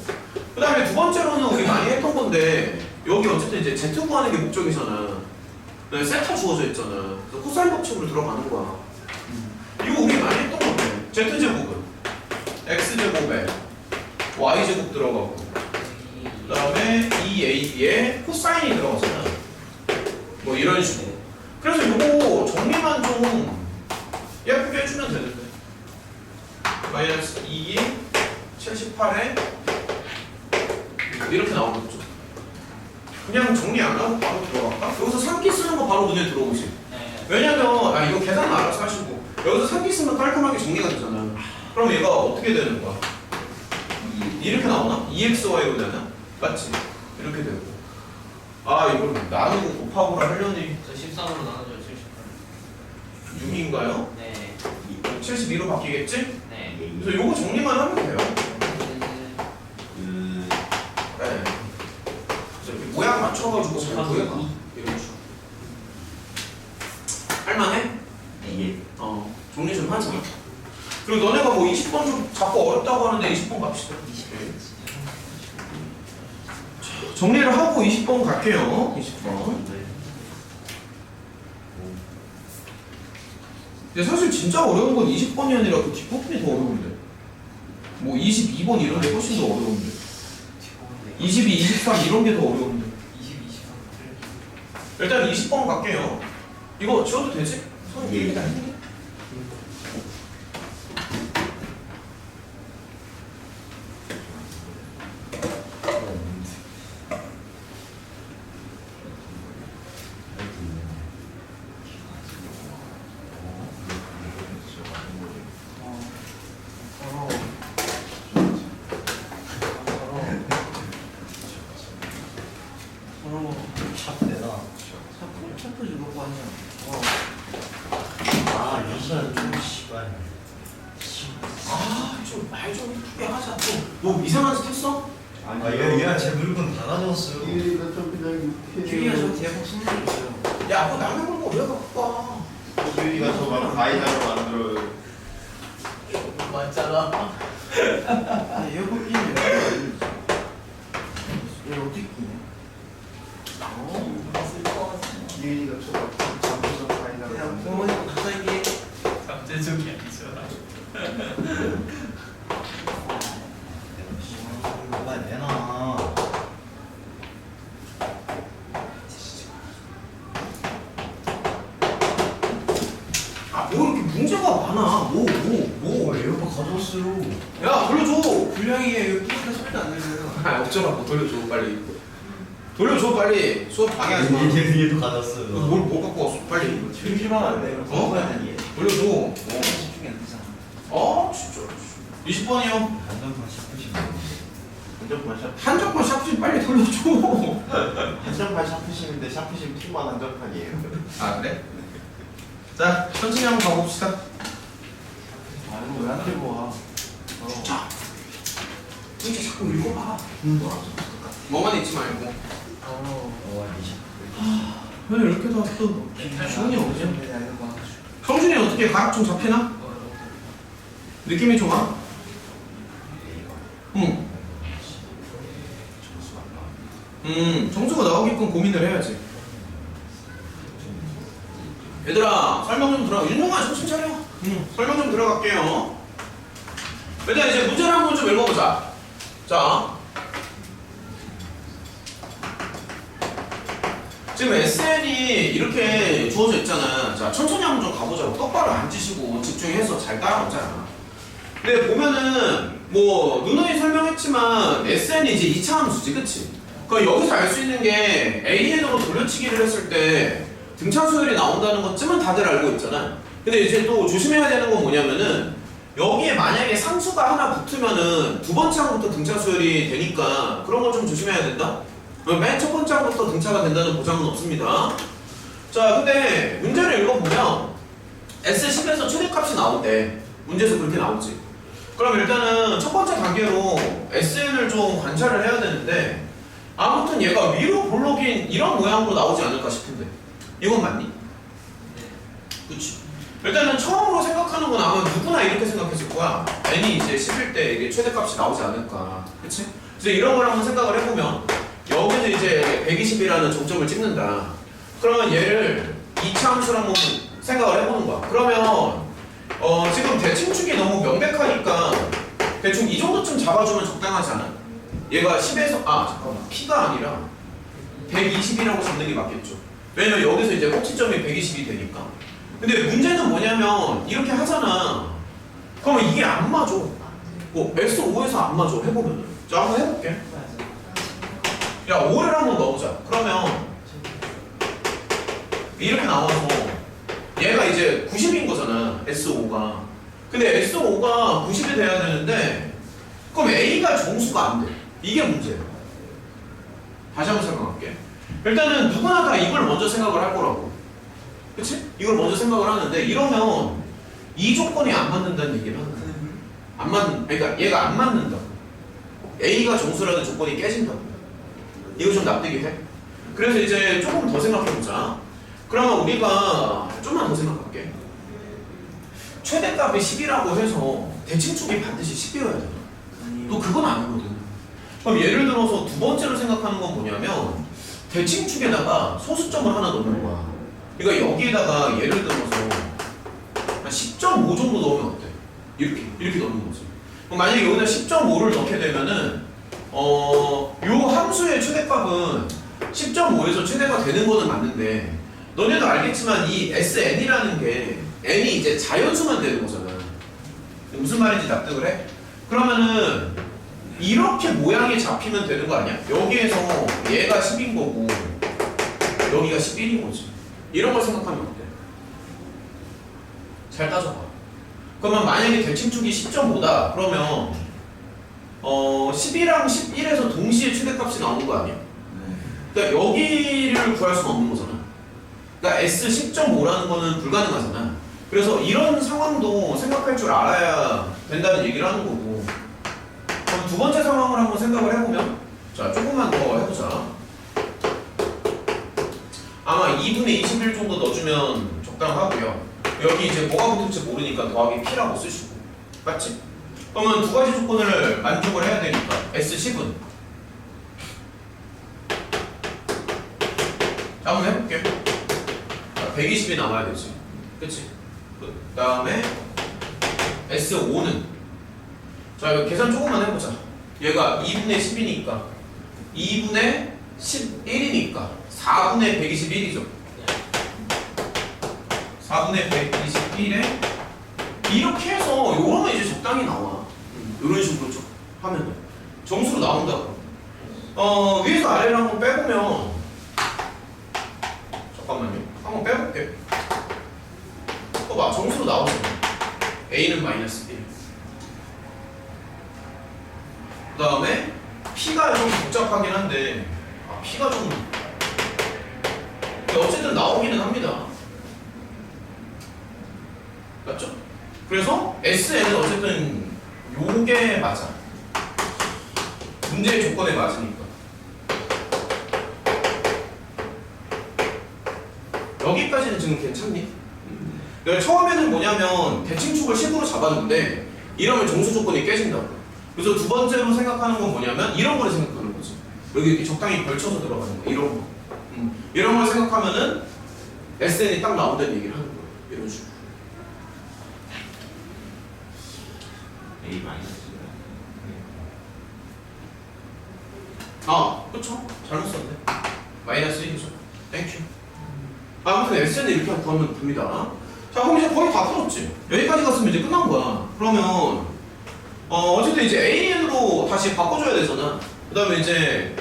그 다음에 두 번째로는 우리 많이 했던 건데 여기 어쨌든 이제 Z 구하는 게 목적이잖아. 세타 주어져 있잖아. 그래서 코사인 법칙으로 들어가는 거야. 이거 우리 많이 했던 건데 Z제곱은 X제곱에 Y제곱 들어가고 그 다음에 2AB에 코사인이 들어가잖아. 뭐 이런 식으로. 그래서 이거 정리만 좀 예쁘게 해주면 되는데 마이너스 2에 78에 이렇게 나오겠죠. 그냥 정리 안 하고 바로 들어갈까? 여기서 3기 쓰는 거 바로 눈에 들어오지.
네.
왜냐면 이거 계산 알아서 하시고 여기서 3기 쓰면 깔끔하게 정리가 되잖아. 그럼 얘가 어떻게 되는 거야? 이렇게 나오나? 2xy로 되나? 맞지? 이렇게 되고 아 이걸 나누고 곱하고를 하려니
저 13으로 나눠줘요 78.
6인가요?
네.
72로 바뀌겠지?
네.
그래서 요거 정리만 하면 돼요.
네.
네. 그래서 이렇게 모양 맞춰가지고 잘 구해봐. 이런 식으로. 할만해?
예.
정리 좀 하자. 그리고 너네가 뭐 20번 좀 자꾸 어렵다고 하는데 20번 갑시다. 정리를 하고 20번 갈게요. 20번. 근데 사실 진짜 어려운 건 20번이 아니라 그 뒷부분이 더 어려운데. 뭐 22번 이런 게 훨씬 더 어려운데. 22, 23 이런 게 더 어려운데.
20, 23.
일단 20번 갈게요. 이거 지워도 되지? 손
예.
이렇게 안 돼?
샵대나.
샤프 주고 하냐.
아, 이거는 좀 씨발.
아, 저 좀 말 좀 이쁘게 하자. 너 이상한 짓 했어?
아 얘가 제 물건 다 가져왔어요.
유리가 좀 그냥
규리가 저 대박 손님 있어요.
야, 뭐 남의 물건 왜 갖고 와?
유리가 저막 가이자로 만들어요.
맞잖아.
아, 에어컨 끼는 얘 어떻게 끼냐?
유리가 저막 잡혀서 가이자로
그냥
만들어요.
부모님 갑자기
잠재적이 아니잖아.
뭐가 내놔.
아, 뭐 이렇게 문제가 많아?
에어컨 가져왔어요.
야, 돌려줘.
분량이 여기 끼니까 소리도 안 들려요.
아, 어쩌라고 돌려줘 빨리. 돌려줘 빨리. 수업 방해하지 마.
얘도 가져왔어요.
뭘 갖고 왔어? 빨리.
조심하면 안 돼요.
어?
먹어야 되니?
돌려줘.
집중이 안 되잖아.
진짜. 20번이요.
한정판 샤프시면.
한정판 샤프.
한정판 샤프심 빨리 돌려줘.
한정판 샤프심인데 샤프심 T만 한정판이에요.
아, 그래? 자, 천천히 한번 가봅시다.
아니 왜안 들고 와?
자, 이제 자꾸 읽어봐. 뭐만 읽지 말고. 왜 이렇게 다 또?
주문이 오죠? 내가 봐.
성준이 어떻게 가락좀 잡히나? 느낌이 좋아? 응. 점수가 나오게끔 고민을 해야지. 얘들아, 설명 좀 들어가. 윤종아, 정신 차려. 설명 좀 들어갈게요. 일단 이제 문제를 한번 좀 읽어보자. 자, 지금 SN이 이렇게 주어져 있잖아. 자, 천천히 한번 좀 가보자고. 똑바로 앉으시고 집중해서 잘 따라오자. 근데 보면은 뭐 누누이 설명했지만 SN이 이제 2차 함수지, 그치? 그러니까 여기서 알 수 있는 게 AN으로 돌려치기를 했을 때 등차 수열이 나온다는 것쯤은 다들 알고 있잖아. 근데 이제 또 조심해야 되는 건 뭐냐면은 여기에 만약에 상수가 하나 붙으면은 두 번째 항부터 등차 수열이 되니까 그런 걸 좀 조심해야 된다. 맨 첫 번째 항부터 등차가 된다는 보장은 없습니다. 자, 근데 문제를 읽어보면 S10에서 최대값이 나온대. 문제에서 그렇게 나오지. 그럼 일단은 첫 번째 단계로 SN을 좀 관찰을 해야 되는데 아무튼 얘가 위로 볼록인 이런 모양으로 나오지 않을까 싶은데 이건 맞니? 그치? 일단은 처음으로 생각하는 건 아마 누구나 이렇게 생각했을 거야. n이 이제 10일 때 이게 최대값이 나오지 않을까. 그치? 그래서 이런 걸 한번 생각을 해보면 여기서 이제 120이라는 정점을 찍는다. 그러면 얘를 2차 함수로 한번 생각을 해보는 거야. 그러면 지금 대칭축이 너무 명백하니까 대충 이 정도쯤 잡아주면 적당하지 않아? 얘가 10에서 잠깐만 P가 아니라 120이라고 잡는 게 맞겠죠. 왜냐면 여기서 이제 꼭지점이 120이 되니까. 근데 문제는 뭐냐면 이렇게 하잖아. 그러면 이게 안 맞아. S5에서 안 맞아. 해보면은. 자, 한번 해볼게. 야, 5를 한번 넣어보자. 그러면 이렇게 나와서 얘가 이제 90인 거잖아. S5가. 근데 S5가 90이 돼야 되는데 그럼 A가 정수가 안 돼. 이게 문제예요. 다시 한번 생각할게. 일단은 누구나 다 이걸 먼저 생각을 할 거라고. 그치? 이걸 먼저 생각을 하는데 이러면 이 조건이 안 맞는다는 얘기를 하는 거야. 안 맞는, 그러니까 얘가 안 맞는다. A가 정수라는 조건이 깨진다고. 이거 좀 납득이 돼? 그래서 이제 조금 더 생각해보자. 그러면 우리가 좀만 더 생각할게. 최대값이 10이라고 해서 대칭축이 반드시 10이어야 되나? 또 그건 아니거든. 그럼 예를 들어서 두 번째로 생각하는 건 뭐냐면 대칭축에다가 소수점을 하나 넣는 거야. 그러니까 여기에다가 예를 들어서 한 10.5 정도 넣으면 어때? 이렇게 넣는 거지. 그럼 만약에 여기다 10.5를 넣게 되면은 요 함수의 최대값은 10.5에서 최대가 되는 거는 맞는데 너네도 알겠지만 이 SN이라는 게 n이 이제 자연수만 되는 거잖아. 무슨 말인지 납득을 해? 그러면은 이렇게 모양이 잡히면 되는 거 아니야? 여기에서 얘가 10인 거고 여기가 11인 거지. 이런 걸 생각하면 어때? 잘 따져봐. 그러면 만약에 대칭축이 10.5다 그러면 10이랑 11에서 동시에 최대값이 나오는 거 아니야? 그러니까 여기를 구할 수는 없는 거잖아. 그러니까 S 10.5라는 거는 불가능하잖아. 그래서 이런 상황도 생각할 줄 알아야 된다는 얘기를 하는 거고 두 번째 상황을 한번 생각을 해보면, 자, 조금만 더 해보자. 아마 2분의 21 정도 넣어주면 적당하고요. 여기 이제 뭐가 붙을지 모르니까 더하기 P라고 쓰시고. 맞지? 그러면 두 가지 조건을 만족을 해야 되니까 S10은. 자, 한번 해볼게. 120이 남아야 되지. 그치? 그 다음에 S5는. 자, 이거 계산 조금만 해보자. 얘가 2분의 10이니까 2분의 11이니까 4분의 121이죠. 4분의 121에 이렇게 해서 요러면 이제 적당히 나와. 이런 식으로 좀 하면 점수로 나온다고. 위에서 아래를 한번 빼보면, 잠깐만요. 한번 빼볼게. 봐, 점수로 나오잖아. A는 마이너스 1. 그 다음에 P가 좀 복잡하긴 한데, P가 좀 어쨌든 나오기는 합니다. 맞죠? 그래서 SN은 어쨌든 요게 맞아. 문제의 조건에 맞으니까. 여기까지는 지금 괜찮니? 그러니까 처음에는 뭐냐면 대칭축을 10으로 잡았는데 이러면 정수 조건이 깨진다고. 그래서 두 번째로 생각하는 건 뭐냐면 이런 걸 생각하는 거지. 여기 이렇게 적당히 걸쳐서 들어가는 거. 이런 거. 이런 걸 생각하면은 SN이 딱 나온다는 얘기를 하는 거예요. 이런 식으로.
A 마이너스.
그쵸? 잘못 썼네. 마이너스 1이죠. 땡큐. 아무튼 SN을 이렇게 구하면 됩니다. 자, 그럼 이제 거의 다 풀었지. 여기까지 갔으면 이제 끝난 거야. 그러면 어쨌든 이제 AN으로 다시 바꿔줘야 되잖아. 그 다음에 이제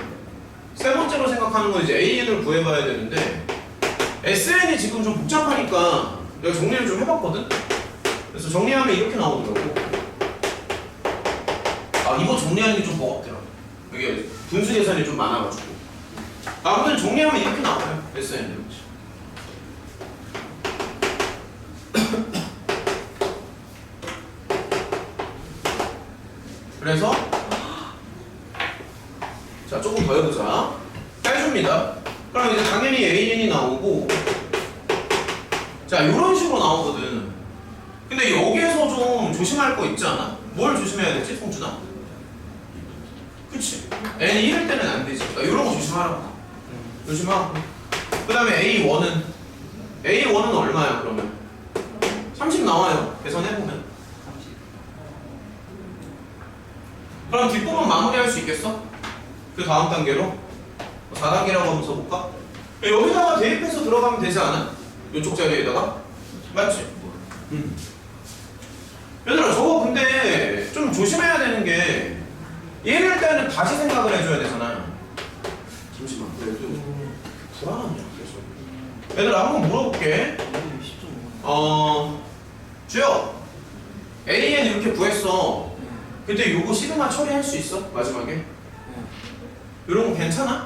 세 번째로 생각하는 건 이제 AN을 구해봐야 되는데 SN이 지금 좀 복잡하니까 내가 정리를 좀 해봤거든? 그래서 정리하면 이렇게 나오더라고. 이거 정리하는 게 좀 버겁더라. 이게 분수 계산이 좀 많아가지고. 아무튼 정리하면 이렇게 나와요. SN으로. 그래서 자, 조금 더 해보자. 빼줍니다. 그럼 이제 당연히 AN이 나오고, 자, 이런 식으로 나오거든. 근데 여기에서 좀 조심할 거 있지 않아? 뭘 조심해야 되지, 성준아? 그치? N이 1일 때는 안 되지. 그러니까 이런 거 조심하라고. 조심하고. 그 다음에 A1은 얼마야, 그러면? 30 나와요. 계산해보면. 그럼 뒷부분 마무리할 수 있겠어? 그 다음 단계로? 4단계라고 한번 써볼까? 여기다가 대입해서 들어가면 되지 않아? 이쪽 자리에다가? 맞지? 얘들아, 저거 근데 좀 조심해야 되는 게 얘를 때는 다시 생각을 해줘야 되잖아. 잠시만, 그래, 불안하냐, 계속. 얘들아, 한번 물어볼게. 주혁, AN 이렇게 구했어. 근데 요거 시그마 처리할 수 있어? 마지막에? 이런 거 괜찮아?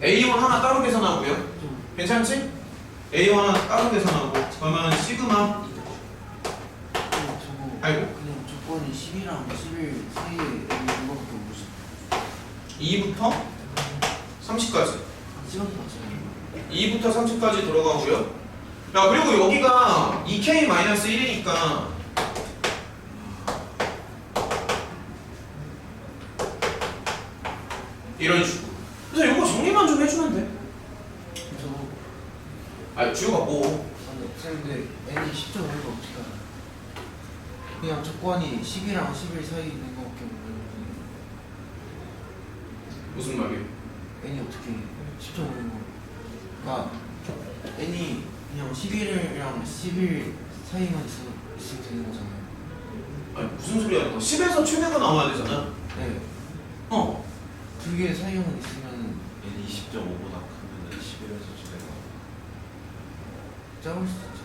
A1 하나 따로 계산하고요. 괜찮지? A1 하나 따로 계산하고. 그러면 시그마. 아이고.
그냥 조건이 10이랑 11 사이에 있는 것밖에 모르겠어.
2부터 30까지.
시간 맞아요.
2부터 30까지 들어가고요. 야, 그리고 여기가 2K-1이니까 이런 식으로. 그래서 이거 정리만 좀 해주면 돼.
그래서
주요가 뭐?
근데 N이 10.5가 어떻게 알아? 그냥 조건이 10이랑 11 사이에 있는 것밖에 모르겠는데
무슨 말이야?
N이 어떻게 10.5인 거? 그러니까 N이 그냥 11이랑 11 사이만 있으면 되는 거잖아요.
아니, 무슨 소리 하는 거야? 10에서 최대가 나와야 되잖아.
네. 두 개 사이만 있으면
N이 20.5보다 크면 11에서 최대가.
작을 수 있죠.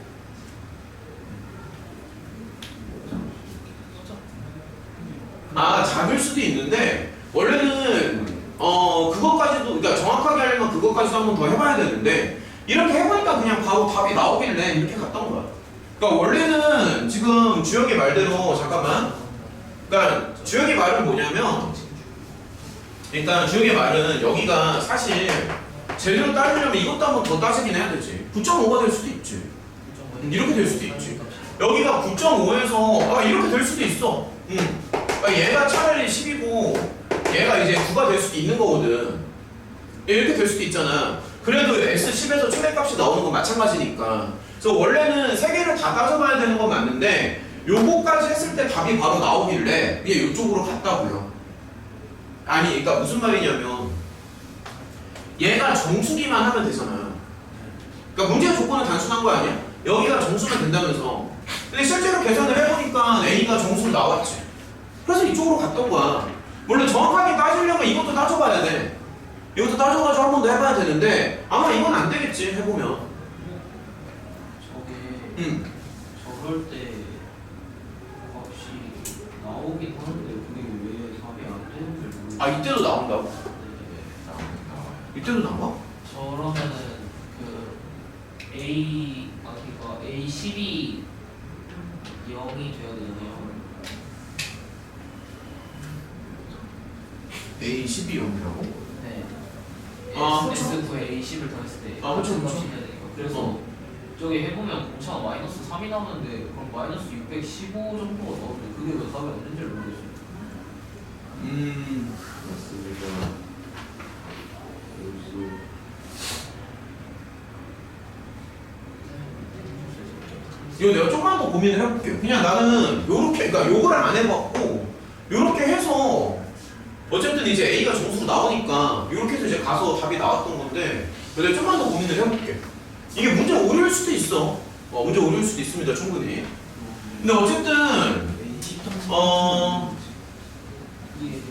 작을 수도 있는데 원래는 그것까지도, 그러니까 정확하게 하려면 그것까지도 한번 더 해봐야 되는데 이렇게 해보니까 그냥 바로 답이 나오길래 이렇게 갔던 거야. 그러니까 원래는 지금 주혁이 말대로, 잠깐만, 그러니까 주역의 말은 뭐냐면 일단 주역의 말은 여기가 사실 제대로 따지려면 이것도 한번 더 따지긴 해야 되지. 9.5가 될 수도 있지. 이렇게 될 수도 있지. 여기가 9.5에서 이렇게 될 수도 있어. 얘가 차라리 10이고 얘가 이제 9가 될 수도 있는 거거든. 이렇게 될 수도 있잖아. 그래도 S10에서 최대값이 나오는 건 마찬가지니까. 그래서 원래는 세 개를 다 따져봐야 되는 건 맞는데 요거까지 했을 때 답이 바로 나오길래 얘 이쪽으로 갔다고요. 아니 그러니까 무슨 말이냐면 얘가 정수기만 하면 되잖아. 그러니까 문제의 조건은 단순한 거 아니야? 여기가 정수면 된다면서. 근데 실제로 계산을 해보니까 A가 정수로 나왔지. 그래서 이쪽으로 갔던 거야. 물론 정확하게 따지려면 이것도 따져봐야 돼. 이것도 따져가지고 한 번 더 해봐야 되는데 아마 이건 안 되겠지 해보면.
저게 저럴 때 값이 나오긴 하는데 그게 왜 답이 안 되는지 모르겠어요.
아 이때도 나온다고?
네.
이때도 나와?
저러면은 그 그러니까 A10이 0이 돼야 되잖아요.
A12 0이라고?
네.
아, 그쵸.
S9에 A10을 더했을 때
아, 그쵸, 그쵸.
값이 해야 되니까. 그래서 저기 해보면 공차가 마이너스 3이 나오는데 그럼 마이너스 615 정도가 나오는데 그게 왜 답이 안 되는지 모르겠어요.
맞습니다. 여기서
이거 내가 조금만 더 고민을 해볼게요. 그냥 나는 요렇게, 그러니까 요거를 안 해봤고 요렇게 해서 어쨌든 이제 A가 정수로 나오니까 요렇게 해서 이제 가서 답이 나왔던 건데 내가 조금만 더 고민을 해볼게. 이게 문제 오류일 수도 있어. 문제 오류일 수도 있습니다. 충분히. 근데 어쨌든
이게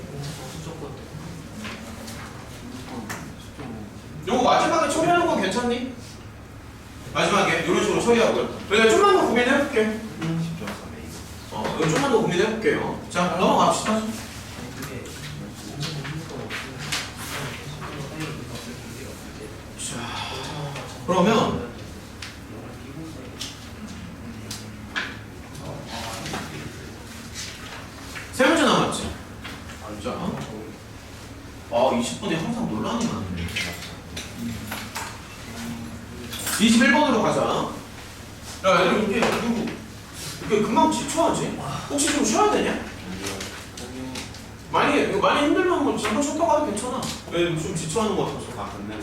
수조건
요거 마지막에 처리하는 건 괜찮니? 마지막에 이런 식으로 처리하고요. 내가 좀만 더 고민해볼게. 이거 좀만 더 고민해볼게요. 자, 넘어갑시다. 그러면 세 문제 남았지? 자, 20분에 항상 논란이 많네. 21번으로 가자. 야, 얘들 이렇게 금방 지쳐하지? 혹시 좀 쉬어야 되냐? 많이 힘들면 뭐 잠깐 쉬었다 가도 괜찮아. 좀 지쳐하는 것 같아서.
다 끝내고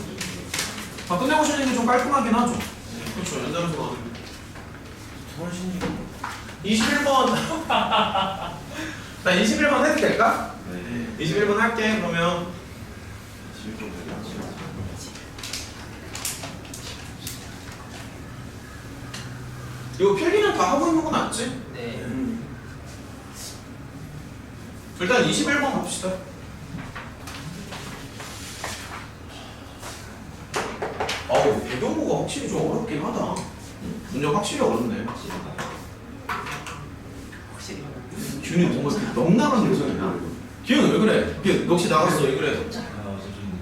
다 끝내고 쉬는 게 좀 깔끔하긴 하죠. 그렇죠. 연달아서 가는 게.
훨씬
21번. 나 21번 해도 될까?
네.
21번 할게. 그러면
21번
이거 필기는 다 하고 있는 건 맞지?
네.
일단 21번 갑시다. 배경구가 확실히 좀 어렵긴 하다. 문제가 확실히 어렵네.
확실히
기훈이 뭔가 이렇게 넉나간 표정이야. 기훈 왜 그래? 기훈 넋이 나갔어. 왜 그래?
좀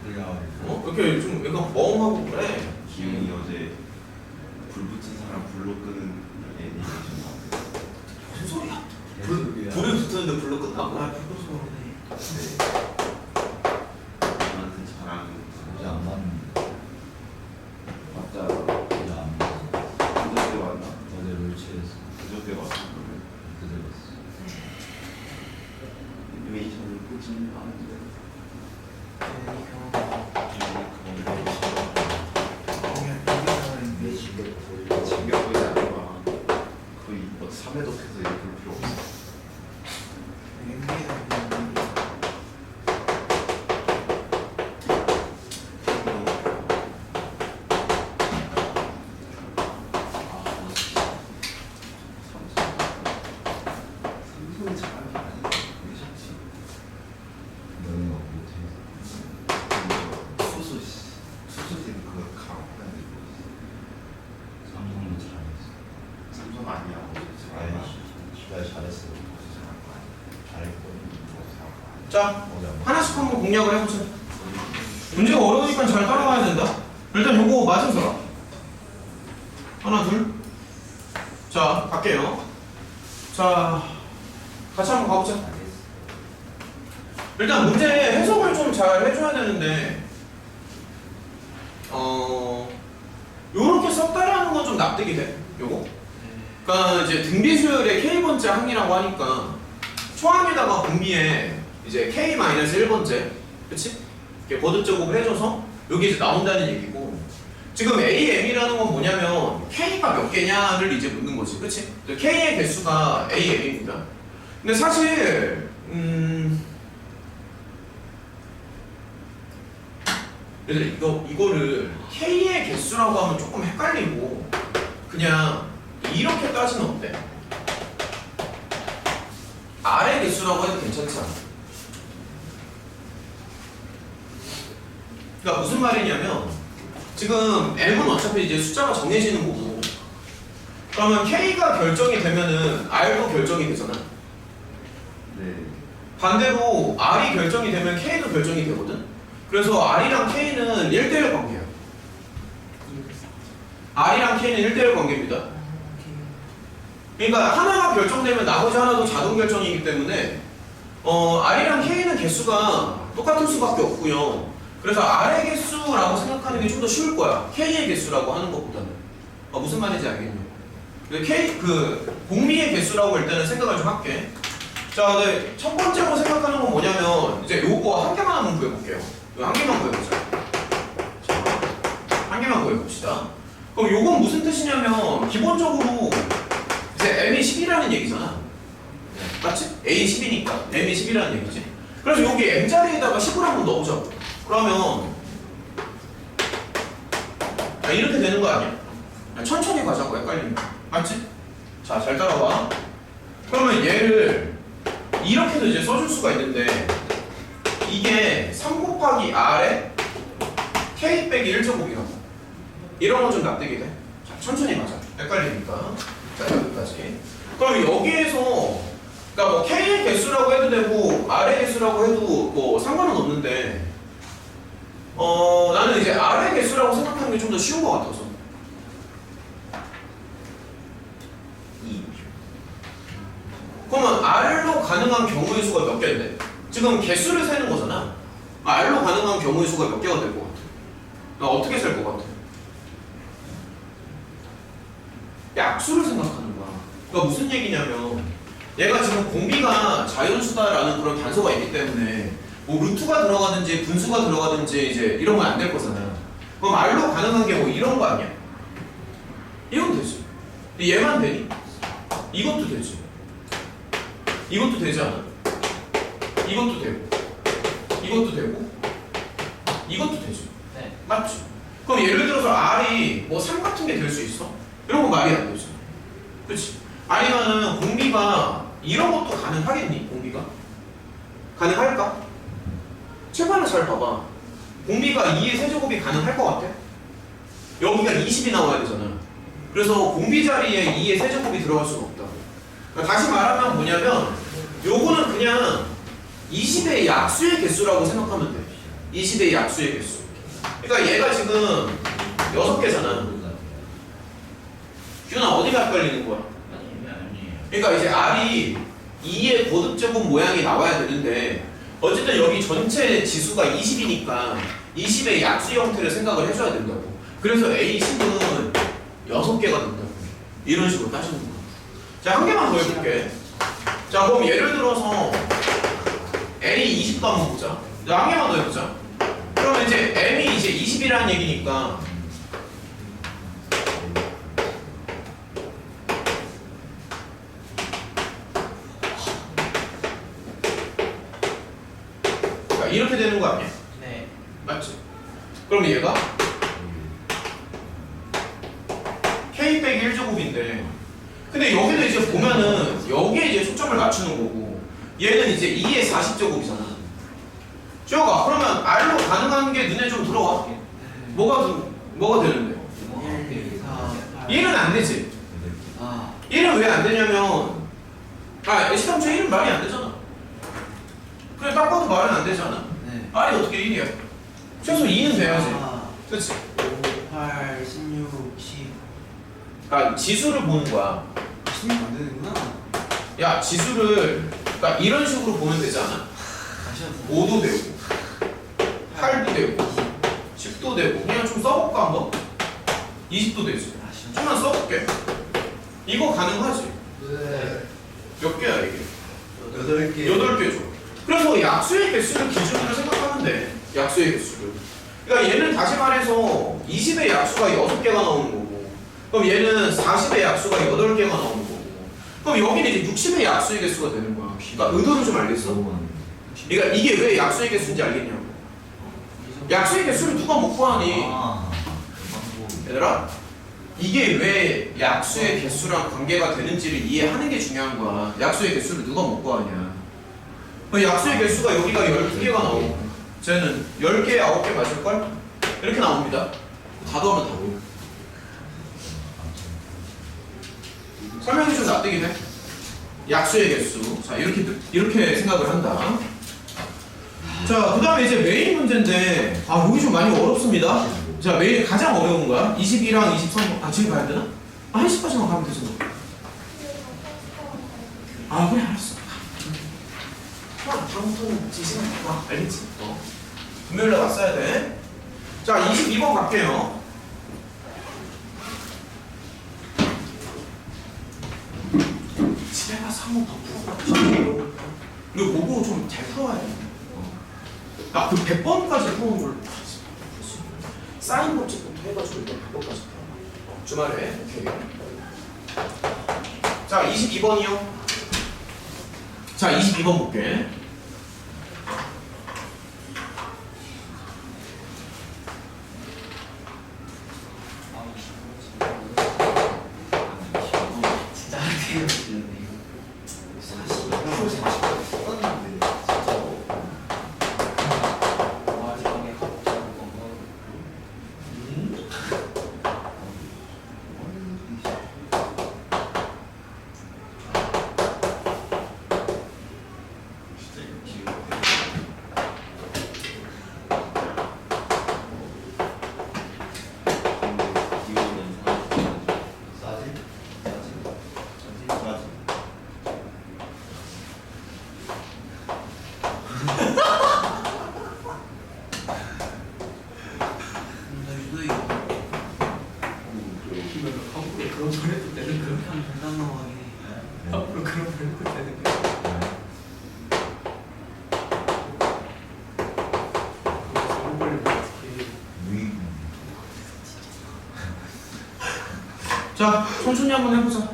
늦게 나와가지고.
이렇게 좀 약간 멍하고 그래.
기훈이 어제 불 붙은 사람 불로 끄는 애니메이션 봤어요.
무슨 소리야?
불
불이 붙었는데 불로 끝나고?
불러서 그러네.
네. 저한테 잘하는
이제 안 맞는데.
맞다.
이제 안 맞아.
그저께 왔나?
어제 롤치에서
그저께 왔어. 그러면
그대로 했어.
애니메이션을 보지는 않는데 챙겨보지 않아. 거의 3회독 해서 이거 볼 필요 없어. 삼성이 잘하는 게 아니야. 괜찮지.
너는 못해.
수수진 그거 가면 되고.
삼성도 잘했어.
삼성 아니야.
아니, 시발 잘했어. 잘했거든.
자,
어제 안
하나씩 한번 공략을 해보자. 문제가 어려우니까 잘 따라가야 된다. 일단 요거 맞은서라. 하나, 둘. 자, 갈게요. 자, 같이 한번 가보자. 일단 문제 해석을 좀 잘 해줘야 되는데 요렇게 썼다라는 건 좀 납득이 돼. 요거. 그러니까 이제 등비수열의 k번째 항이라고 하니까 초항에다가 공비에 이제 k-1번째, 그치? 이렇게 거듭제곱을 해줘서 여기 이제 나온다는 얘기고, 지금 AM이라는 건 뭐냐면 K가 몇 개냐를 이제 묻는 거지, 그치? K의 개수가 AM입니다. 근데 사실 이거를 K의 개수라고 하면 조금 헷갈리고 그냥 이렇게 따지면 어때? R의 개수라고 해도 괜찮지 않아? 그러니까 무슨 말이냐면 지금 M은 어차피 이제 숫자가 정해지는 거고, 그러면 K가 결정이 되면은 R도 결정이 되잖아.
네.
반대로 R이 결정이 되면 K도 결정이 되거든. 그래서 R이랑 K는 1대1 관계야. R이랑 K는 1대1 관계입니다. 그러니까 하나가 결정되면 나머지 하나도 자동 결정이기 때문에 R이랑 K는 개수가 똑같을 수밖에 없고요. 그래서 R의 개수라고 생각하는 게 좀 더 쉬울 거야. K의 개수라고 하는 것보다는. 무슨 말인지 알겠냐? 공미의 개수라고 일단은 생각을 좀 할게. 자, 네, 첫 번째로 생각하는 건 뭐냐면 이제 요거 한 개만 한번 구해볼게요. 한 개만 구해보자. 자, 한 개만 구해봅시다. 그럼 요건 무슨 뜻이냐면 기본적으로 이제 M이 10이라는 얘기잖아. 맞지? A 10이니까 M이 10이라는 얘기지. 그래서 여기 M 자리에다가 10을 한번 넣어보자고. 그러면 이렇게 되는 거 아니야? 천천히 가자고, 헷갈리면. 맞지? 자, 잘 따라와. 그러면 얘를 이렇게도 이제 써줄 수가 있는데 이게 3 곱하기 R에 K 빼기 1제곱이라고. 이런 건 좀 납득이 돼? 자, 천천히 가자. 헷갈리니까. 자, 여기까지. 그럼 여기에서 그러니까 뭐 K의 개수라고 해도 되고 R의 개수라고 해도 뭐 상관은 없는데 나는 이제 R의 개수라고 생각하는 게 좀 더 쉬운 것 같아서. 그러면 R로 가능한 경우의 수가 몇 개인데? 지금 개수를 세는 거잖아. R로 가능한 경우의 수가 몇 개가 될 것 같아? 나 어떻게 셀 것 같아? 약수를 생각하는 거야. 그러니까 무슨 얘기냐면 얘가 지금 공비가 자연수다라는 그런 단서가 있기 때문에 뭐 루트가 들어가든지 분수가 들어가든지 이제 이런 건 안 될 거잖아. 그럼 R로 가능한 게 뭐 이런 거 아니야? 이건 되지. 근데 얘만 되니? 이것도 되지. 이것도 되지 않아? 이것도 되고 이것도 되고 이것도 되지.
네.
맞지? 그럼 예를 들어서 R이 뭐 3 같은 게 될 수 있어? 이런 건 말이 안 되지. 그치? 아니면은 공비가 이런 것도 가능하겠니? 공비가? 가능할까? 제발 잘 봐봐. 공비가 2의 세제곱이 가능할 것 같아? 여기가 20이 나와야 되잖아. 그래서 공비 자리에 2의 세제곱이 들어갈 수가 없다. 그러니까 다시 말하면 뭐냐면 요거는 그냥 20의 약수의 개수라고 생각하면 돼. 20의 약수의 개수. 그러니까 얘가 지금 6개잖아. 규나 어디가 헷갈리는 거야? 그러니까 이제 R이 2의 거듭제곱 모양이 나와야 되는데 어쨌든 여기 전체 지수가 20이니까 20의 약수 형태를 생각을 해줘야 된다고. 그래서 A10은 6개가 된다고. 이런 식으로 따지는 거야. 자, 한 개만 더 해볼게. 자, 그럼 예를 들어서 A20도 한번 보자. 자, 한 개만 더 해보자. 그러면 이제 M이 이제 20이라는 얘기니까 이렇게 되는 거 아니야?
네.
맞지? 그럼 얘가 K 빼기 1제곱인데 근데 여기도 이제 보면은 여기에 이제 초점을 맞추는 거고 얘는 이제 2의 40제곱이잖아. 주혁아, 그러면 R로 가능한 게 눈에 좀 들어와? 뭐가 되는데?
1, 4, 8
얘는 안 되지.
아,
얘는 왜 안 되냐면 시tam초 1은 말이 안 되잖아. 그래, 딱 봐도 말은 안 되잖아.
네.
R이 어떻게 1이야? 최소 2는 돼야지.
4,
그렇지?
5, 8, 16, 10
그러니까 지수를 보는 거야.
16 안 되는구나.
야, 지수를 그러니까 이런 식으로 보면 되지 않아?
다시 한번
5도 되고 8도 되고 10도 되고 그냥 좀 써볼까 한번? 20도 되지. 좀만 써볼게. 이거 가능하지?
네.
몇 개야 이게?
8개
8개죠. 그래서 약수의 개수를 기준으로 생각하면 돼. 약수의 개수를. 그러니까 얘는 다시 말해서 20의 약수가 6개가 나오는 거고, 그럼 얘는 40의 약수가 8개가 나오는 거고, 그럼 여기는 이제 60의 약수의 개수가 되는 거야. 그러니까 의도를 좀 알겠어? 그러니까 이게 왜 약수의 개수인지 알겠냐고. 약수의 개수를 누가 못 구하니?
아,
얘들아, 이게 왜 약수의 개수랑 관계가 되는지를 이해하는 게 중요한 거야. 약수의 개수를 누가 못 구하냐. 약수의 개수가 여기가 12개가 나오고 쟤는 10개, 9개 맞을걸? 이렇게 나옵니다. 다 더하면 답이에요. 설명이 좀 납득이 돼? 약수의 개수. 자, 이렇게 생각을 한다. 자, 그 다음에 이제 메인 문제인데, 여기 좀 많이 어렵습니다. 자, 메인 가장 어려운 거야. 22랑 23. 지금 가야 되나? 1시까지만 가면 되잖아. 그래, 알았어. 다음부터는 지시는 봐. 알겠지? 금요일에 왔어야 돼. 자, 22번 갈게요. 집에 가서 한 번 더 풀어봐. 그리고 보고 좀 잘 풀어야 돼. 나 그 100번까지 풀어온 걸 쌓인 법칙부터 해가지고 이거 100번까지 풀어봐. 주말에. 오케이. 자, 22번이요. 자, 22번 볼게.
진짜 하게 들렸네 이거. 마지막에 합작한 건가? 앞으로 그런 말 해도 되는 거야? 앞으로 그런 말 해도 되는 거야?
자, 천천히 한번 해보자.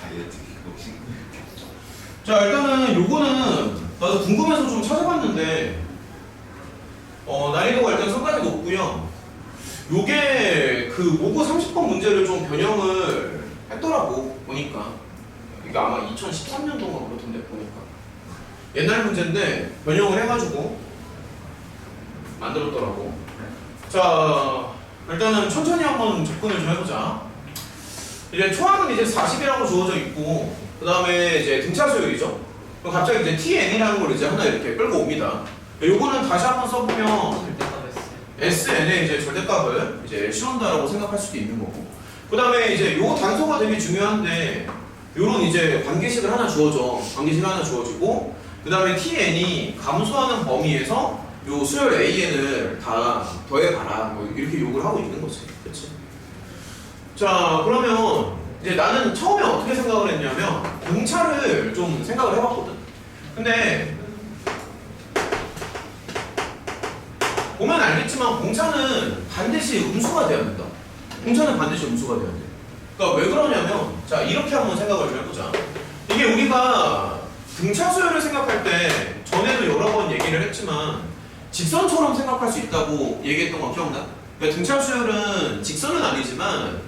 다이어트 킥복싱.
자, 일단은 요거는 나도 궁금해서 좀 찾아봤는데 난이도가 일단 상당히 높고요. 요게 그 모고 30번 문제를 좀 변형을 했더라고 보니까. 이게 아마 2013년도인가 그렇던데 보니까. 옛날 문제인데 변형을 해가지고 만들었더라고. 자, 일단은 천천히 한번 접근을 좀 해보자. 이제 초항은 이제 40이라고 주어져 있고, 그 다음에 이제 등차 수열이죠. 그럼 갑자기 이제 TN이라는 걸 이제 하나 이렇게 끌고 옵니다. 요거는 다시 한번 써보면
절대값
SN의 이제 절대값을 이제 씌운다라고 생각할 수도 있는 거고. 그 다음에 이제 요 단서가 되게 중요한데, 요런 이제 관계식을 하나 주어져. 관계식 하나 주어지고, 그 다음에 TN이 감소하는 범위에서 요 수열 AN을 다 더해봐라. 뭐 이렇게 요구를 하고 있는 거지. 그치? 자, 그러면 이제 나는 처음에 어떻게 생각을 했냐면, 공차를 좀 생각을 해봤거든. 근데, 보면 알겠지만 공차는 반드시 음수가 돼야 된다. 공차는 반드시 음수가 돼야 돼. 그러니까 왜 그러냐면, 자, 이렇게 한번 생각을 좀 해보자. 이게 우리가 등차 수열을 생각할 때 전에도 여러 번 얘기를 했지만 직선처럼 생각할 수 있다고 얘기했던 거 기억나? 그러니까 등차 수열은 직선은 아니지만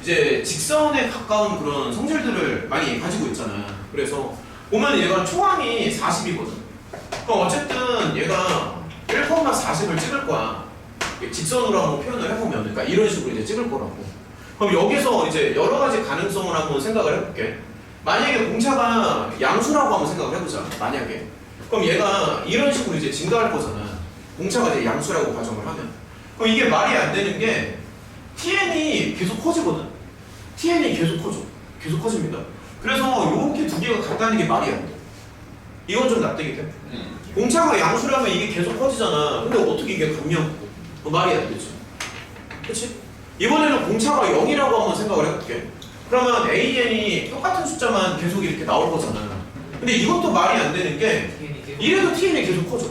이제 직선에 가까운 그런 성질들을 많이 가지고 있잖아. 그래서 보면 얘가 초항이 40이거든. 그럼 어쨌든 얘가 1,40을 찍을 거야. 직선으로 한번 표현을 해보면, 그러니까 이런 식으로 이제 찍을 거라고. 그럼 여기서 이제 여러 가지 가능성을 한번 생각을 해볼게. 만약에 공차가 양수라고 한번 생각을 해보자. 만약에. 그럼 얘가 이런 식으로 이제 증가할 거잖아. 공차가 이제 양수라고 가정을 하면. 그럼 이게 말이 안 되는 게 TN이 계속 커지거든. TN이 계속 커져. 계속 커집니다. 그래서 이렇게 두 개가 같다는 게 말이 안 돼. 이건 좀 납득이 돼?
네.
공차가 양수라면 이게 계속 커지잖아. 근데 어떻게 이게 감면 말이 안 되죠. 그치? 이번에는 공차가 0이라고 한번 생각을 해볼게. 그러면 AN이 똑같은 숫자만 계속 이렇게 나올 거잖아. 근데 이것도 말이 안 되는 게 이래도 TN이 계속 커져.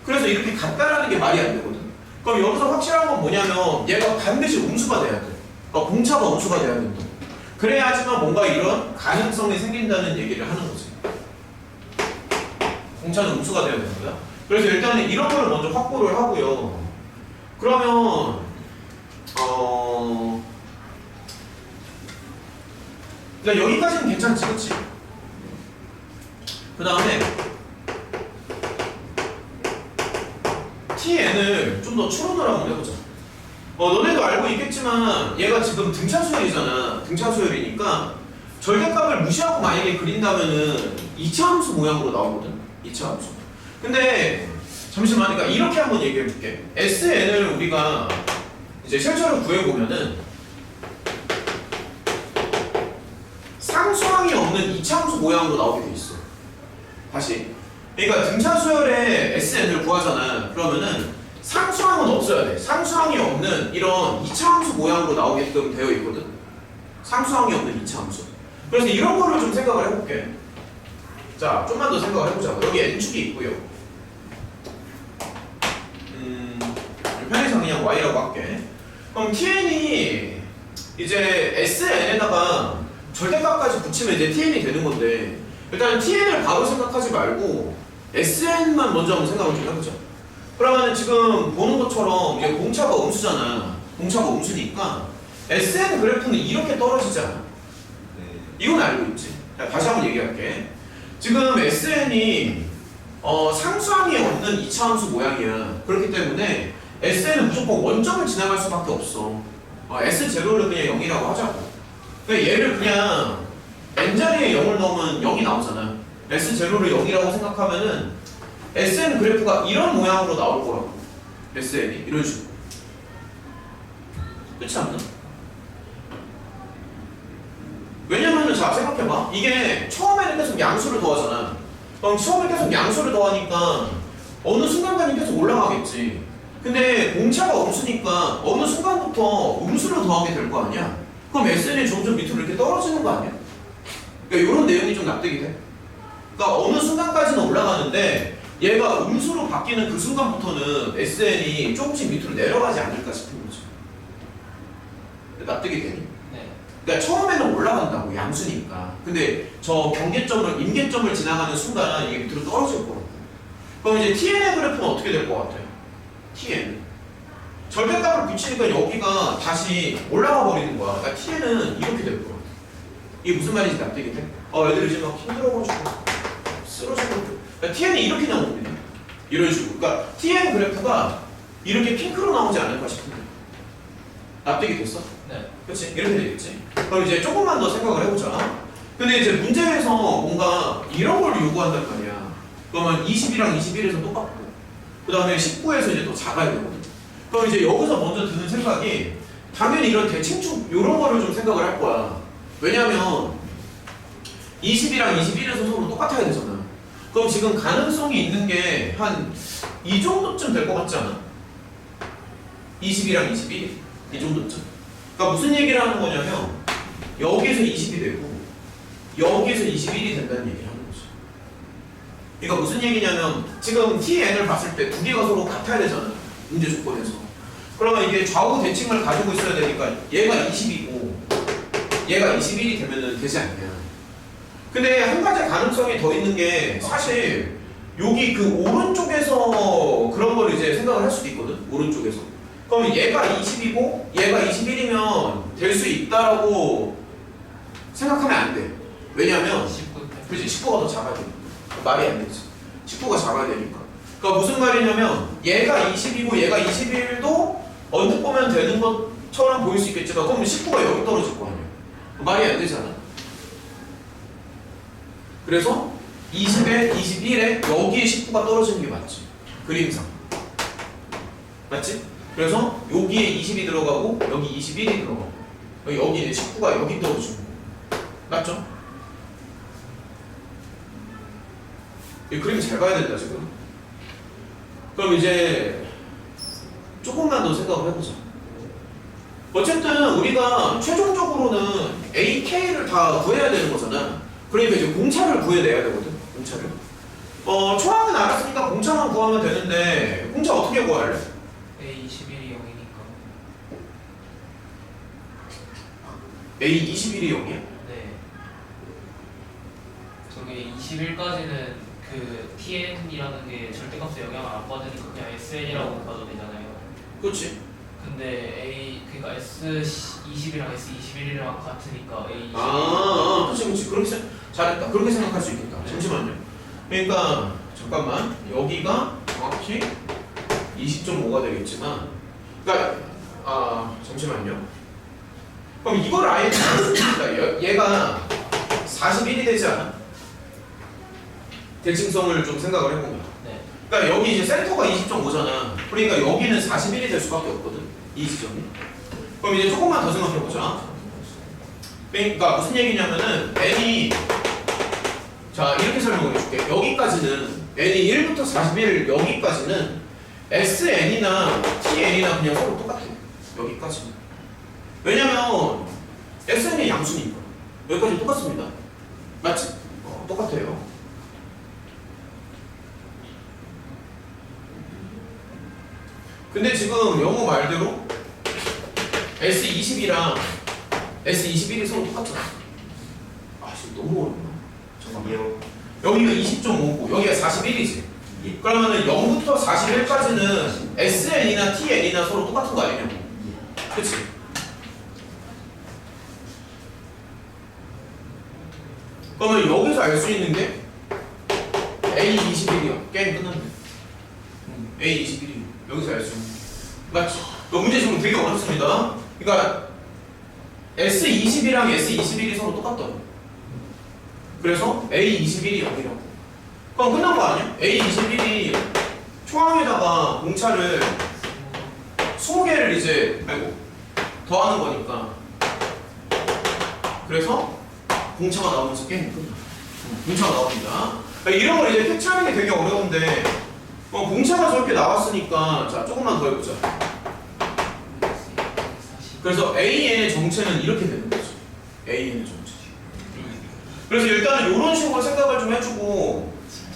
그래서 이렇게 같다라는 게 말이 안 되거든. 그럼 여기서 확실한 건 뭐냐면 얘가 반드시 음수가 돼야 돼. 그러니까 공차가 음수가 돼야 된다. 그래야지만 뭔가 이런 가능성이 생긴다는 얘기를 하는 거지. 공차는 음수가 돼야 되는 거야. 그래서 일단은 이런 거를 먼저 확보를 하고요. 그러면 그러니까 여기까지는 괜찮지, 그치? 그 다음에 TN을 좀 더 추론을 한번 해보자. 너네도 알고 있겠지만 얘가 지금 등차수열이잖아. 등차수열이니까 절대값을 무시하고 만약에 그린다면은 2차 함수 모양으로 나오거든. 2차 함수. 근데 잠시만, 그러니까 이렇게 한번 얘기해볼게. SN을 우리가 이제 실제로 구해보면은 상수항이 없는 2차 함수 모양으로 나오게 돼 있어. 다시. 그러니까 등차수열의 SN을 구하잖아. 그러면은 상수항은 없어야 돼. 상수항이 없는 이런 2차 함수 모양으로 나오게끔 되어 있거든. 상수항이 없는 2차 함수. 그래서 이런 거를 좀 생각을 해볼게. 자, 좀만 더 생각을 해보자. 여기 n축이 있고요. 편의상 그냥 y라고 할게. 그럼 tn이 이제 sn에다가 절대값까지 붙이면 이제 tn이 되는 건데, 일단 tn을 바로 생각하지 말고 sn만 먼저 한번 생각을 좀 해보자. 그러면 지금 보는 것처럼 이게 공차가 음수잖아. 공차가 음수니까 SN 그래프는 이렇게 떨어지잖아.
네.
이건 알고 있지. 자, 다시 한번 얘기할게. 지금 SN이 상수항이 없는 2차 함수 모양이야. 그렇기 때문에 SN은 무조건 원점을 지나갈 수밖에 없어. S0를 그냥 0이라고 하자고. 그러니까 얘를 그냥 n자리에 0을 넣으면 0이 나오잖아. S0를 0이라고 생각하면은 SN 그래프가 이런 모양으로 나올 거라고. SN이 이런 식으로. 그렇지 않나? 왜냐면은 자 생각해봐. 이게 처음에는 계속 양수를 더하잖아. 그럼 처음에 계속 양수를 더하니까 어느 순간까지 계속 올라가겠지. 근데 공차가 음수니까 어느 순간부터 음수를 더하게 될 거 아니야. 그럼 SN이 점점 밑으로 이렇게 떨어지는 거 아니야? 그러니까 이런 내용이 좀 납득이 돼. 그러니까 어느 순간까지는 올라가는데 얘가 음수로 바뀌는 그 순간부터는 SN이 조금씩 밑으로 내려가지 않을까 싶은 거죠. 납득이 되니?
네.
그러니까 처음에는 올라간다고, 양수니까. 근데 저 경계점을, 임계점을 지나가는 순간 이게 밑으로 떨어질 거라고. 그럼 이제 TN의 그래프는 어떻게 될 것 같아요? TN. 절대값을 붙이니까 여기가 다시 올라가 버리는 거야. 그러니까 TN은 이렇게 될 거야. 이게 무슨 말인지 납득이 돼? 애들이 지금 막 힘들어가지고 쓰러지고. 그러니까 TN이 이렇게 나옵니다. 이런 식으로. 그러니까 TN 그래프가 이렇게 핑크로 나오지 않을까 싶은데. 납득이 됐어?
네.
그렇지? 이렇게 되겠지? 그럼 이제 조금만 더 생각을 해보자. 근데 이제 문제에서 뭔가 이런 걸 요구한단 말이야. 그러면 20이랑 21에서 똑같고, 그 다음에 19에서 이제 또 작아야 되거든. 그럼 이제 여기서 먼저 드는 생각이 당연히 이런 대칭축 이런 거를 좀 생각을 할 거야. 왜냐면 20이랑 21에서 서로 똑같아야 되잖아. 그럼 지금 가능성이 있는 게 한 이 정도쯤 될 것 같지 않아? 20이랑 21? 이 정도쯤. 그러니까 무슨 얘기를 하는 거냐면 여기에서 20이 되고 여기에서 21이 된다는 얘기를 하는 거죠. 그러니까 무슨 얘기냐면 지금 TN을 봤을 때 두 개가 서로 같아야 되잖아. 문제 조건에서. 그러면 이게 좌우 대칭을 가지고 있어야 되니까 얘가 20이고 얘가 21이 되면은 되지 않냐. 근데 한 가지 가능성이 더 있는 게 사실 여기 그 오른쪽에서 그런 걸 이제 생각을 할 수도 있거든. 오른쪽에서. 그럼 얘가 20이고 얘가 21이면 될 수 있다라고 생각하면 안 돼. 왜냐면
19.
그렇지, 19가 더 작아야 되니까. 말이 안 되지. 19가 작아야 되니까. 그러니까 무슨 말이냐면 얘가 20이고 얘가 21도 언뜻 보면 되는 것처럼 보일 수 있겠지만 그럼 19가 여기 떨어질 거 아니야. 말이 안 되잖아. 그래서 20에 21에 여기에 19가 떨어지는 게 맞지. 그림상. 맞지? 그래서 여기에 20이 들어가고 여기 21이 들어가고 여기 이제 19가 여기 떨어지고. 맞죠? 이 그림 잘 봐야 된다 지금. 그럼 이제 조금만 더 생각을 해보자. 어쨌든 우리가 최종적으로는 AK를 다 구해야 되는 거잖아. 그러니까 이제 공차를 구해내야 되거든. 공차를. 초항은 알았으니까 공차만 구하면 되는데 공차 어떻게 구할래?
A21이 0이니까.
A21이 0이야?
네. 저게 21까지는 그 TN이라는 게 절대값에 영향을 안 받으니까 그냥 SN이라고 봐도 되잖아요.
그렇지.
근데 그러니까 S20이랑 S21이랑 같으니까 A21.
그렇지. 그렇게 잘했다. 그렇게 생각할 수 있겠다. 잠시만요. 그러니까 잠깐만 여기가 정확히 20.5가 되겠지만, 그러니까 잠시만요. 그럼 이걸 아예 나눴습니다. 얘가 41이 되지 않아? 대칭성을 좀 생각을 해보면.
네.
그러니까 여기 이제 센터가 20.5잖아. 그러니까 여기는 41이 될 수밖에 없거든. 이 지점이. 그럼 이제 조금만 더 생각해보자. 그러니까 무슨 얘기냐면은 n이, 자 이렇게 설명을 해줄게. 여기까지는 n이 1부터 41 여기까지는 sn이나 tn이나 그냥 서로 똑같아. 여기까지는. 왜냐면 sn이 양수니까. 여기까지 똑같습니다. 맞지? 똑같아요. 근데 지금 영어 말대로 S20이랑 S21이 서로 똑같잖아. 지금 너무 어렵나? 잠깐만요. 여기가 20.5고 여기가 41이지. 그러면은 0부터 41까지는 SN이나 TN이나 서로 똑같은 거 아니냐고. 그치? 그러면 여기서 알 수 있는 게 A21이야. 게임 끝났네. A21이 여기서 알 수 있는 게. 맞지? 문제 지금 되게 어렵습니다. 그러니까 S20이랑 S21이 서로 똑같다고. 그래서 A21이 0이라고. 그럼 끝난 거 아니야? A21이 초항에다가 공차를 20개를 이제 더하는 거니까. 그래서 공차가 나오면서 게임이 끝나. 공차가 나옵니다. 이런 걸 이제 캡처하는 게 되게 어려운데 공차가 저렇게 나왔으니까 자 조금만 더 해보자. 그래서 AN의 정체는 이렇게 되는 거지. AN의 정체. 그래서 일단은 이런 식으로 생각을 좀 해주고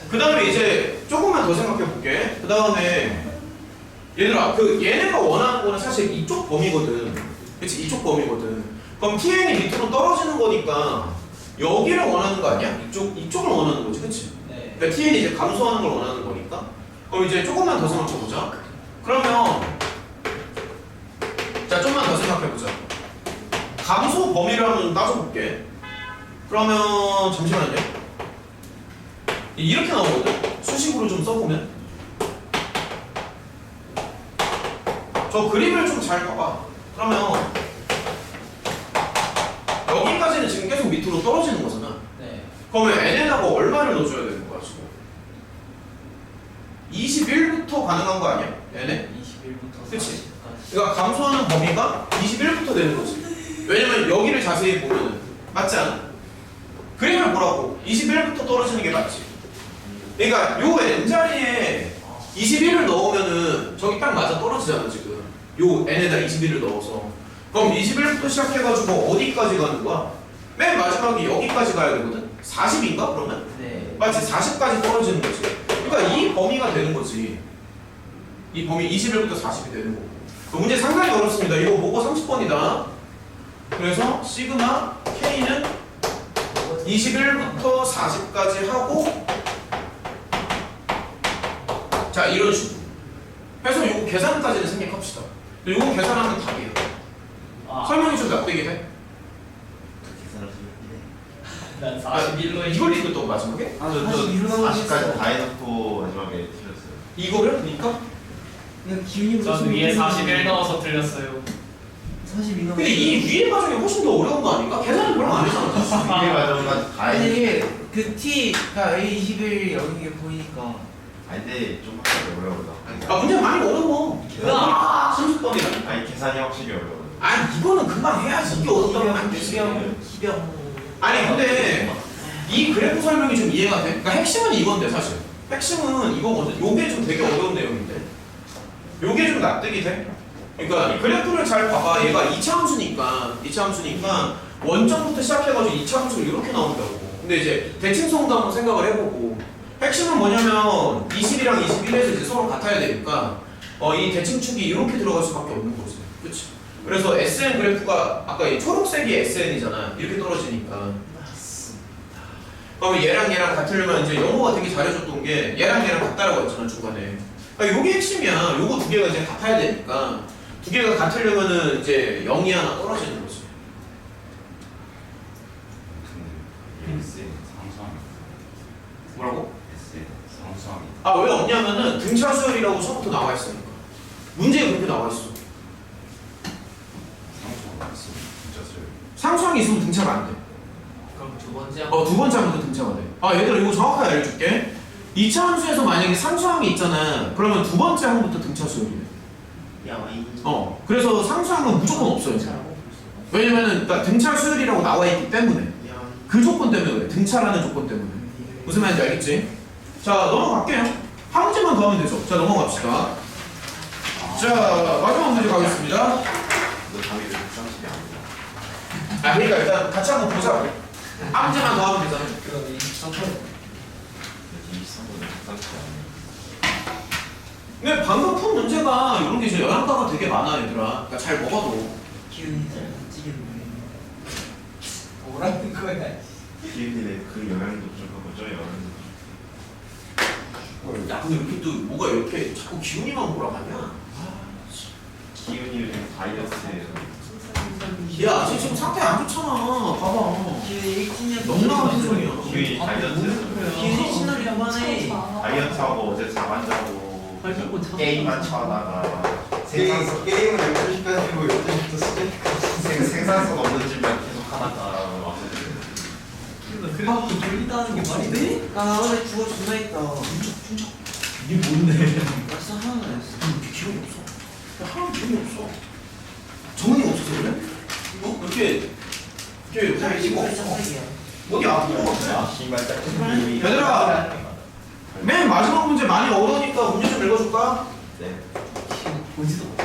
그 다음에 이제 조금만 더 생각해 볼게. 그 다음에 얘들아 얘네가 원하는 거는 사실 이쪽 범위거든. 그치? 이쪽 범위거든. 그럼 TN이 밑으로 떨어지는 거니까 여기를 원하는 거 아니야? 이쪽을 원하는 거지. 그치?
네.
그러니까 TN이 이제 감소하는 걸 원하는 거니까. 그럼 이제 조금만 더 생각해 보자. 그러면 자 좀만 더 생각해 보자. 감소 범위를 한번 따져볼게. 그러면 잠시만요. 이렇게 나오거든. 수식으로 좀 써보면 저 그림을 좀 잘 봐봐. 그러면 여기까지는 지금 계속 밑으로 떨어지는 거잖아.
네.
그러면 n에다가 얼마를 넣어줘야 되는 거야 지금? 21부터 가능한 거 아니야? n에?
21부터
그치?
40까지.
그러니까 감소하는 범위가 21부터 되는 거지. 왜냐면 여기를 자세히 보면 맞지 않아? 그림을 보라고. 21부터 떨어지는 게 맞지. 그러니까 요 n자리에 21을 넣으면은 저기 딱 맞아 떨어지잖아 지금. 요 n에다 21을 넣어서. 그럼 21부터 시작해가지고 어디까지 가는 거야? 맨 마지막에 여기까지 가야 되거든? 40인가 그러면?
네.
마치 40까지 떨어지는 거지. 그러니까 이 범위가 되는 거지. 이 범위 21부터 40이 되는 거고. 문제 상당히 어렵습니다. 이거 보고 30번이다. 그래서 시그마 K는 21부터 40까지 하고 자 이런 식으로 해서 요거 계산까지는 생략합시다. 요거 계산하면 답이에요. 설명이 좀 납득이 돼?
계산을
난 41로
이걸 읽었다고 마지막에?
저 40까지 다 해놓고 마지막에 틀렸어요.
이거를? 그러니까?
그냥 기운이
전 위에 41 넣어서 틀렸어요.
42
근데 이 위에 과정이 훨씬 더 어려운 거 아닌가? 계산을 별로 안 했잖아.
이게 마지막까지 다
아니
해놓고.
이게 그 T가 A21 여기 게 보이니까
근데 좀 확실히 어려워요.
문제 많이 어려워. 30번이라.
계산이 확실히 어려워요.
아니 이거는 금방 해야지. 이게 어렵다고 하면 안 되지.
기병
아니 근데 이 그래프 설명이 좀 이해가 돼? 그러니까 핵심은 이건데 사실 핵심은 이거거든. 요게 좀 되게 어려운 내용인데 요게 좀 납득이 돼? 그러니까 이 그래프를 잘 봐봐. 얘가 2차 함수니까 원점부터 시작해가지고 2차 함수가 이렇게 나온다고. 근데 이제 대칭성도 한번 생각을 해보고 핵심은 뭐냐면 20이랑 21에서 이제 서로 같아야 되니까 이 대칭축이 이렇게 들어갈 수밖에 없는 거지. 그치? 그래서 SN 그래프가 아까 이 초록색이 SN이잖아. 이렇게 떨어지니까. 그러면 얘랑 같으려면 이제 영어가 되게 잘해줬던 게 얘랑 같다라고 했잖아 중간에. 그러니까 요게 핵심이야. 요거 두 개가 이제 같아야 되니까 두 개가 같으려면은 이제 0이 하나 떨어지는 거지.
근데 에세이 상수함이.
뭐라고?
에세이 상수함이.
아 왜 없냐면은 등차 수열이라고 처음부터 나와 있으니까. 문제가 그렇게 나와 있어.
상수함 있으면 진짜 써요.
상수항이 있으면 등차가 안 돼.
그럼 두 번째
두 번째 함수도 등차가 돼. 얘들아 이거 정확하게 알려줄게. 2차 함수에서 만약에 상수항이 있잖아. 그러면 두 번째 항부터 등차 수열이래. 그래서 상수항은 무조건 없어요. 왜냐면은 그러니까 등차 수열이라고 나와 있기 때문에. 그 조건 때문에 그래. 등차라는 조건 때문에. 무슨 말인지 알겠지? 자 넘어갈게요. 한 문제만 더 하면 되죠. 자 넘어갑시다. 자 마지막 문제 가겠습니다.
너 답이 왜 상식이 아니야?
그러니까 일단 같이 한번 보자. 한 문제만 더 하면 되잖아.
그럼 23번
23번은 상식이 아니야.
근데 방금 푼 문제가 이런 게 이제 영양가가 되게 많아 얘들아. 그러니까 잘 먹어도.
기운이 잘 찌겠네. 뭐라는 거야?
기운이네 그 영향도 부족하고 저 영향도
야 근데 이렇게 또 뭐가 이렇게 자꾸 기운이만 몰아가냐?
기운이 요즘 다이어트에
야 지금 상태 안 좋잖아. 봐봐.
기운이 1년
너무나가 소리야.
기운이 다이어트에서
기운이 신호를 그만해.
다이어트하고 어제 잠 안 자고 게임만 쳐다가
게임을 12시까지 하고 12시부터 시작해.
생산성 없는 집만 계속 하다가
그래도 졸리다는 게 말이 돼? 나 어제 죽어 존나 했다.
진짜.
이게 뭔데?
나 진짜 하나도 안 했어.
이렇게 기운이 없어. 야, 하나도 기운이 없어. 정은이 없어서 그래? 이렇게 이거 없어. 어디 아픈 거 같아?
씨발 딱.
얘들아 맨 마지막 문제 많이 어려우니까 문제 좀 읽어줄까?
네.
보지도 못해.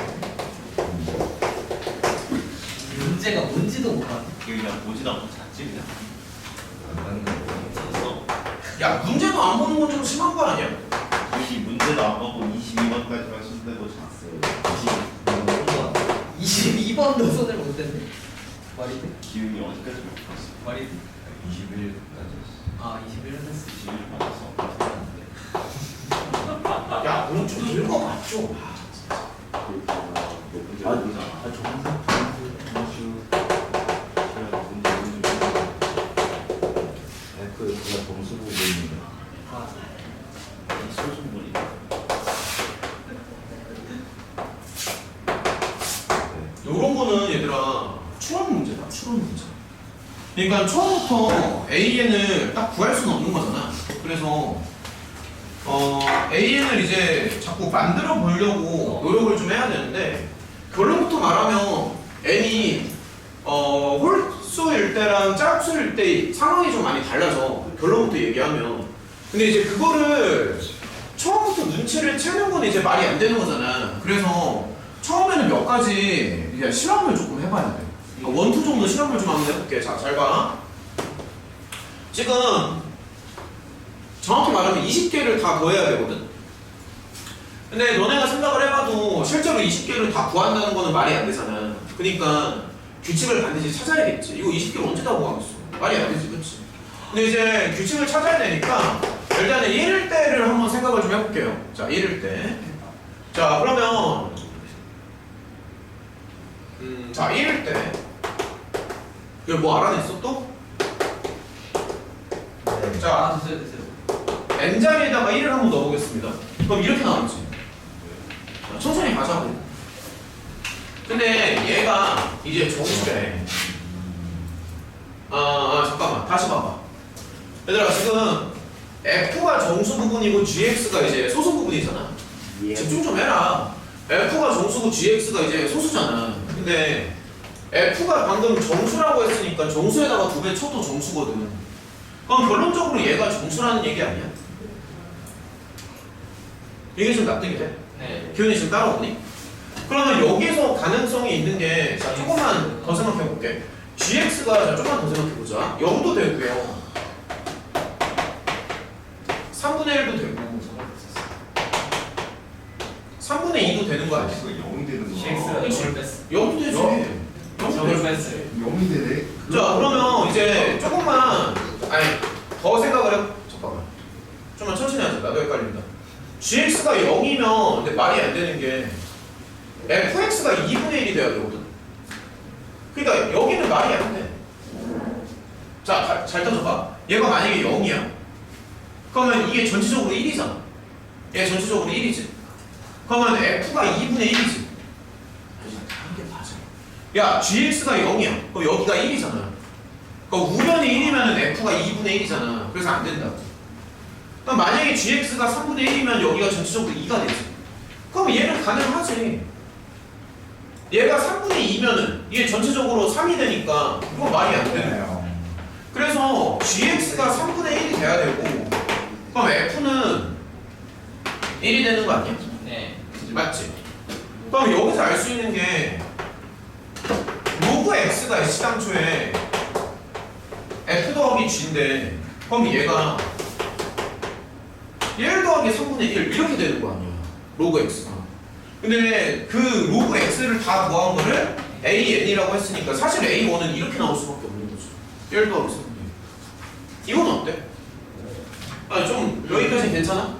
문제가 뭔지도 몰라.
그냥 보지도 않고 잤지 그냥 잤어.
야 문제도 안 보는 건 좀 심한 거 아니야?
기운이 문제도 안 보고 22번까지만 손대고 잤어요.
22번도 손을 못 댔네. 말이 돼?
기운이 어디까지 못 봤어?
말이 돼?
21일까지.
아 21년 됐어.
21일 받아서
야 오늘 좀 읽어봤죠?
몇 문제 모르잖아.
그가 점수 보고 있는 거.
맞아.
소승분이
요런 거는 얘들아 추론 문제다. 추론 문제. 그러니까 처음부터 AN을 딱 구할 수는 없는 거잖아. 그래서 AN을 이제 자꾸 만들어 보려고 노력을 좀 해야 되는데 결론부터 말하면 N이 홀수일 때랑 짝수일 때 상황이 좀 많이 달라서 결론부터 얘기하면 근데 이제 그거를 처음부터 눈치를 채는 건 이제 말이 안 되는 거잖아. 그래서 처음에는 몇 가지 이제 실험을 조금 해봐야 돼. 그러니까 원투 정도 실험을 좀 한번 해볼게. 자, 잘 봐. 지금 정확히 말하면 20개를 다 더해야 되거든. 근데 너네가 생각을 해봐도 실제로 20개를 다 구한다는 거는 말이 안 되잖아. 그러니까 규칙을 반드시 찾아야겠지. 이거 20개를 언제 다 구하겠어? 말이 안 되지, 그렇지? 근데 이제 규칙을 찾아야 되니까 일단은 1일 때를 한번 생각을 좀 해볼게요. 자, 1일 때. 자, 그러면 자, 1일 때 이거 뭐 알아냈어 또?
네.
자,
됐어요.
n자리에다가 1을 한번 넣어보겠습니다. 그럼 이렇게 나오지. 자, 천천히 가자고. 근데 얘가 이제 정수래. 잠깐만. 다시 봐봐. 얘들아, 지금 F가 정수 부분이고 GX가 이제 소수 부분이잖아. 집중 좀 해라. F가 정수고 GX가 이제 소수잖아. 근데 F가 방금 정수라고 했으니까 정수에다가 2배 쳐도 정수거든. 그럼 결론적으로 얘가 정수라는 얘기 아니야? 이게 좀 납득이 돼?
네.
기훈이 지금 따라오니? 그러면 여기서 가능성이 있는 게, 자, 조금만 더 생각해볼게. gx가, 자, 조금만 더 생각해보자. 0도 되고요. 3분의 1도 되고, 3분의 2도 되는 거 아니야?
X가 0이 되는 거.
CX가
그치.
이걸 뺐어.
0도 되지.
영?
0도
저걸
되지.
뺐어요.
0이 되네.
자, 그러면 이제 조금만, 아니, 더 생각을 해. 잠깐만. 좀만 천천히 하자. 나도 헷갈린다. gx가 0이면, 근데 말이 안 되는 게, fx가 2분의 1이 돼야 되거든. 그러니까 여기는 말이 안 돼. 자, 잘 따져봐. 얘가 만약에 0이야. 그러면 이게 전체적으로 1이잖아. 얘 전체적으로 1이지. 그러면 f가 2분의 1이지. 한개 맞아. 야, gx가 0이야. 그럼 여기가 1이잖아. 그럼 우변이 1이면 f가 2분의 1이잖아. 그래서 안 된다고. 그럼 만약에 gx가 3분의 1이면 여기가 전체적으로 2가 되지. 그럼 얘는 가능하지. 얘가 3분의 2면은 이게 전체적으로 3이 되니까 이건 말이 안 되는 거야. 그래서 gx가 3분의 1이 돼야 되고, 그럼 f는 1이 되는 거 아니야?
네.
맞지? 그럼 여기서 알 수 있는 게 로그 x가 시당초에 f 더하기 g인데, 그럼 얘가 1 더하기 3분의 1 이렇게 되는 거 아니야, 로그 x가. 근데 그 로그 x를 다 더한 거를 an이라고 했으니까 사실 a1은 이렇게 나올 수밖에 없는 거죠. 1 더하기 3분의 1. 이건 어때? 아, 좀 여기까지 괜찮아?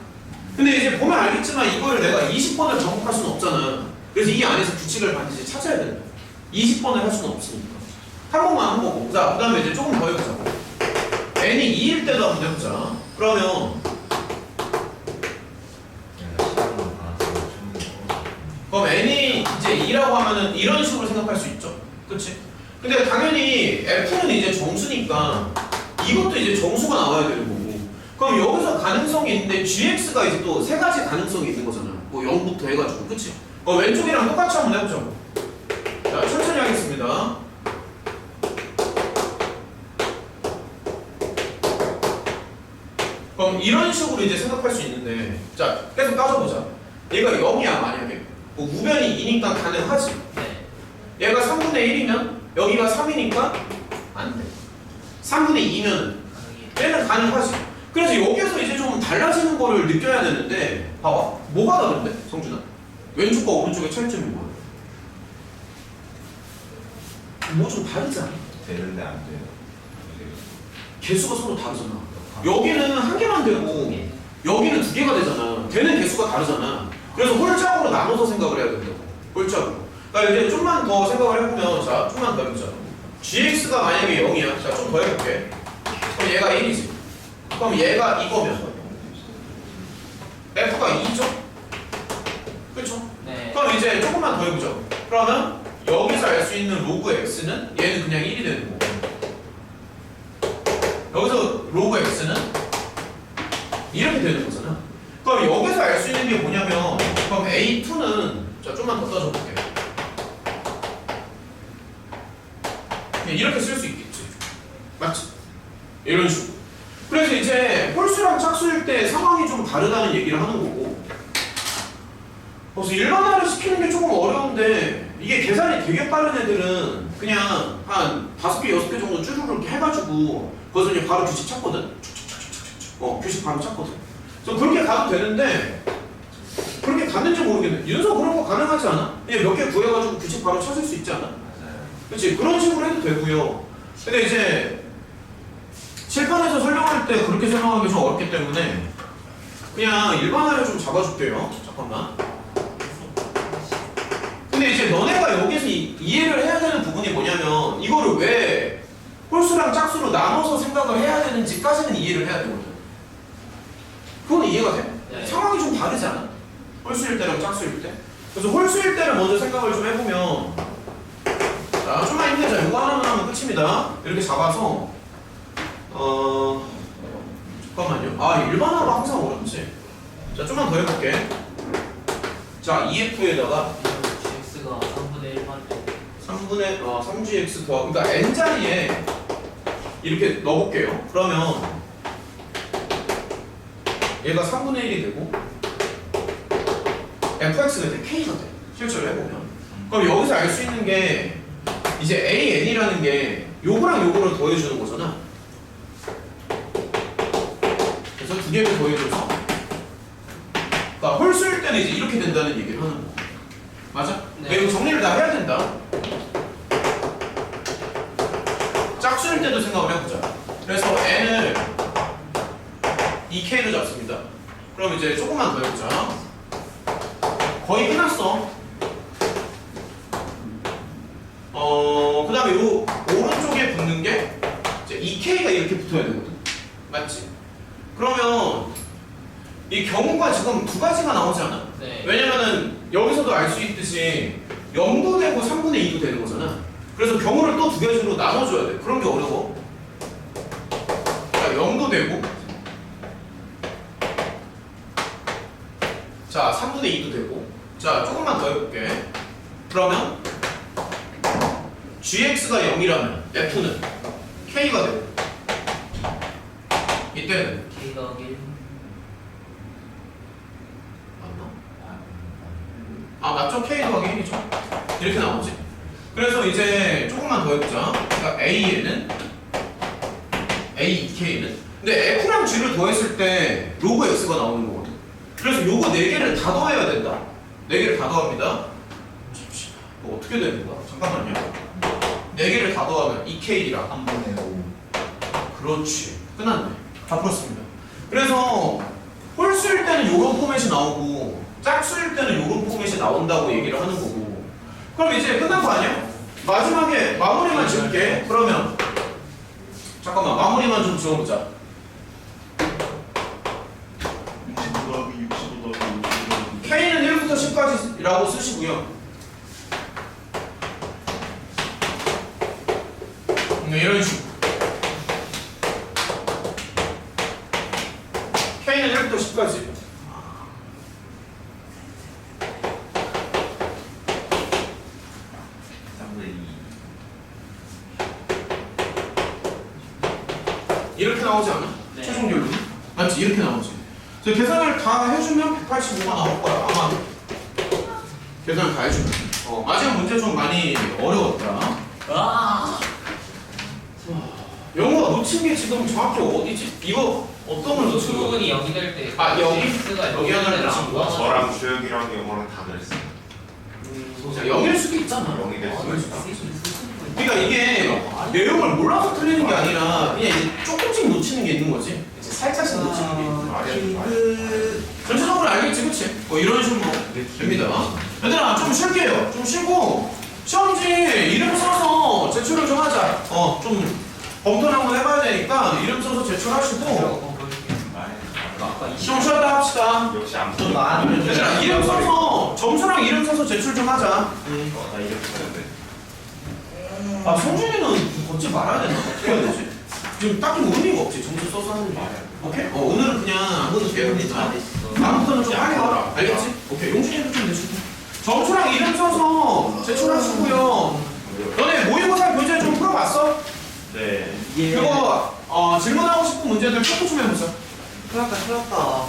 근데 이제 보면 알겠지만 이걸 내가 20번을 반복할 수는 없잖아. 그래서 이 안에서 규칙을 반드시 찾아야 된다. 20번을 할 수는 없으니까. 한 번만 한 거고. 자, 그 다음에 이제 조금 더 해보자고. n이 2일 때도 한번 해보자. 그러면 그럼 n이 이제 2라고 하면은 이런 식으로 생각할 수 있죠. 그치? 근데 당연히 f는 이제 정수니까 이것도 이제 정수가 나와야 되는 거고. 그럼 여기서 가능성이 있는데 gx가 이제 또 세 가지 가능성이 있는 거잖아. 뭐 0부터 해가지고. 그치? 왼쪽이랑 똑같이 한번 해보자고. 자, 천천히 하겠습니다. 그럼 이런 식으로 이제 생각할 수 있는데, 자, 계속 따져보자. 얘가 0이야, 만약에. 뭐 우변이 2니까 가능하지.
네.
얘가 3분의 1이면 여기가 3이니까 안 돼. 3분의 2면 얘는 가능하지. 그래서 여기서 이제 좀 달라지는 거를 느껴야 되는데, 봐봐. 뭐가 다른데, 성준아? 왼쪽과 오른쪽의 차이점이 뭐야? 뭐 좀 다르지 않아?
되는데 안 돼요.
개수가 서로 다르잖아. 여기는 한 개만 되고 여기는 두 개가 되잖아. 되는 개수가 다르잖아. 그래서 홀짝으로 나눠서 생각을 해야 된다고. 홀짝으로. 그러니까 이제 좀만 더 생각을 해보면, 자, 좀만 더 해보자. gx가 만약에 0이야. 자, 좀 더 해볼게. 그럼 얘가 1이지. 그럼 얘가 이거면 f가 2죠? 그쵸?
네.
그럼 이제 조금만 더 해보자. 그러면 여기서 알 수 있는 로그 x는 얘는 그냥 1이 되는 거고, 여기서 로그 x는 이렇게 되는 거잖아. 그럼 여기서 알 수 있는 게 뭐냐면, 그럼 a2는, 자, 좀만 더 따져볼게. 그냥 이렇게 쓸 수 있겠지. 맞지? 이런 식으로. 그래서 이제 홀수랑 짝수일 때 상황이 좀 다르다는 얘기를 하는 거고, 그래서 일반화를 시키는 게 조금 어려운데, 이게 계산이 되게 빠른 애들은 그냥 한 5개, 6개 정도 쭈르륵 해가지고 거기서 이제 바로 규칙 찾거든? 규칙 바로 찾거든? 그래서 그렇게 가도 되는데, 그렇게 갔는지 모르겠네. 윤서 그런 거 가능하지 않아? 그냥 몇 개 구해가지고 규칙 바로 찾을 수 있지 않아? 그렇지? 그런 식으로 해도 되고요. 근데 이제 칠판에서 설명할 때 그렇게 설명하기 좀 어렵기 때문에 그냥 일반화를 좀 잡아줄게요. 잠깐만. 근데 이제 너네가 여기서 이해를 해야 되는 부분이 뭐냐면, 이거를 왜 홀수랑 짝수로 나눠서 생각을 해야 되는지까지는 이해를 해야 되거든. 그건 이해가 돼?
네.
상황이 좀 다르지 않아? 홀수일 때랑 짝수일 때? 그래서 홀수일 때를 먼저 생각을 좀 해보면, 자, 좀만 힘내자. 이거 하나만 하면 끝입니다. 이렇게 잡아서 잠깐만요. 아, 일반화가 항상 어렵지. 자, 좀만 더 해볼게. 자, EF에다가
gx가 3분의 1만
3gx 더하기, 그러니까 n자리에 이렇게 넣어볼게요. 그러면 얘가 3분의 1이 되고 fx가 돼, k가 돼. 실제로 해보면. 그럼 여기서 알 수 있는 게 이제 an이라는 게 요거랑 요거를 더해주는 거잖아. 그래서 두 개를 더해줘서 그러니까 홀수일 때는 이제 이렇게 된다는 얘기를 하는 거. 맞아?
네.
이거 정리를 다 해야 된다. 짝수일 때도 생각을 해보자. 그래서 n을 2k로 잡습니다. 그럼 이제 조금만 더 해보자. 거의 끝났어. 그 다음에 요 오른쪽에 붙는 게 이제 2k가 이렇게 붙어야 되거든. 맞지? 그러면 이 경우가 지금 두 가지가 나오지 않아?
네.
왜냐면은 여기서도 알 수 있듯이 0도 되고 3분의 2도 되는 거잖아. 그래서 경우를 또 두 개로 나눠줘야 돼. 그런 게 어려워. 자, 0도 되고 자, 3분의 2도 되고 자, 조금만 더 해볼게. 그러면 gx가 0이라면 f는 k가 되고 이때는
K 더하기 1.
맞나? 아, 맞죠? k 더하기 1이죠. 이렇게 나오지. 그래서 이제 조금만 더 해보자. 그러니까 a에는 a2k는 근데 f랑 g를 더했을 때 로그 x가 나오는 거거든. 그래서 요거 4개를 다 더해야 된다. 4개를 다 더합니다. 잠시만. 뭐 어떻게 되는 거야? 잠깐만요. 4개를 다 더하면 2k랑
3분의 5.
그렇지. 끝났네. 다 풀었습니다. 그래서 홀수일 때는 요런 포맷이 나오고 짝수일 때는 요런 포맷이 나온다고 얘기를 하는 거고. 그럼 이제 끝난 거 아니야? 마지막에 마무리만 지을게. 그러면 잠깐만 마무리만 좀 지어보자.
65 더하기 65 더하기 65 더하기
K는 1부터 10까지라고 쓰시고요. 이런 식으로 K는 1부터 10까지. 이렇게 나오지 않아?
네.
최종 결론이? 맞지? 이렇게 나오지. 그래서 계산을 다 해주면 185가 나올 거야. 아마 계산을 다 해주면. 마지막 문제 좀 많이 어려웠다.
아!
영어가 놓친 게 지금 정확히 어디지? 이거 어떤 걸 놓친 거야?
부분이 여기 될 때.
아, 여기?
X가
여기 하나를
안
놓친 거야?
나와서.
저랑 주혁이랑 영어랑 다 그랬어요.
자, 0일 수도 있잖아.
0이 될 수도 있어.
그러니까 이게 내용을 몰라서 틀리는 게 아니라 그냥 이제 조금씩 놓치는 게 있는 거지. 이제 살짝씩 놓치는 게 있는 거야. 전체적으로 알겠지, 그치? 뭐 이런 식으로 됩니다. 얘들아, 좀 쉴게요. 좀 쉬고 시험지 이름 써서 제출을 좀 하자. 좀 검토를 한번 해봐야 되니까 이름 써서 제출하시고 좀 쉬었다 합시다.
역시 안
좀
풀어.
많이
얘들아, 이름 써서 점수랑 이름 써서 제출 좀 하자.
나 이렇게 쓰는데.
아, 성준이는 걷지 말아야 되나? 어떻게 해야 되지? 지금 딱히 뭐 의미가 없지. 점수 써서 하는 게. 오케이? 오늘은 그냥 아무것도 배우니까. 다음부터는 좀 하게 하라. 알겠지? 오케이. 용준이도 좀 내주고. 점수랑 이름 써서 제출하시고요. 너네 모의고사 교재 좀 풀어봤어?
네.
그거 질문하고 싶은 문제들 포토 좀 해보자.
틀렸다.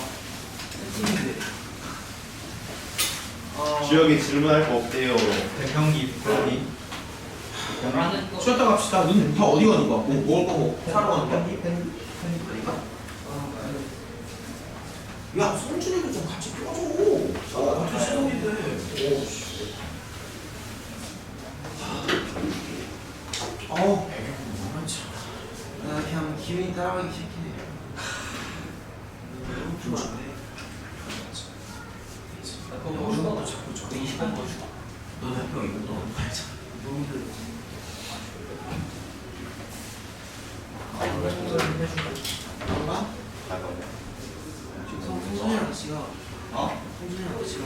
주혁이 질문할 거 없대요.
대평기 편이
라는 거.
쉬었다 갑시다. 눈 다 어디 가는 거야? 뭐 먹을 거 뭐? 사러 가는 거야?
편집하니까?
야, 성준이도 좀 같이 껴줘. 같은 시간인데. 오, 씨. 배경은 너무 많지 않아.
나 그냥 기분이 따라가기 싫긴 해. 너무 풀면 안 돼.
그거 뭐
너도
주고.
자꾸 저거
20번 더 주고.
너는 학교 이거 너 가야지.
너무 힘들어.
아,
뭔가? 성준이랑 같이 가. 성준이랑 같이 가.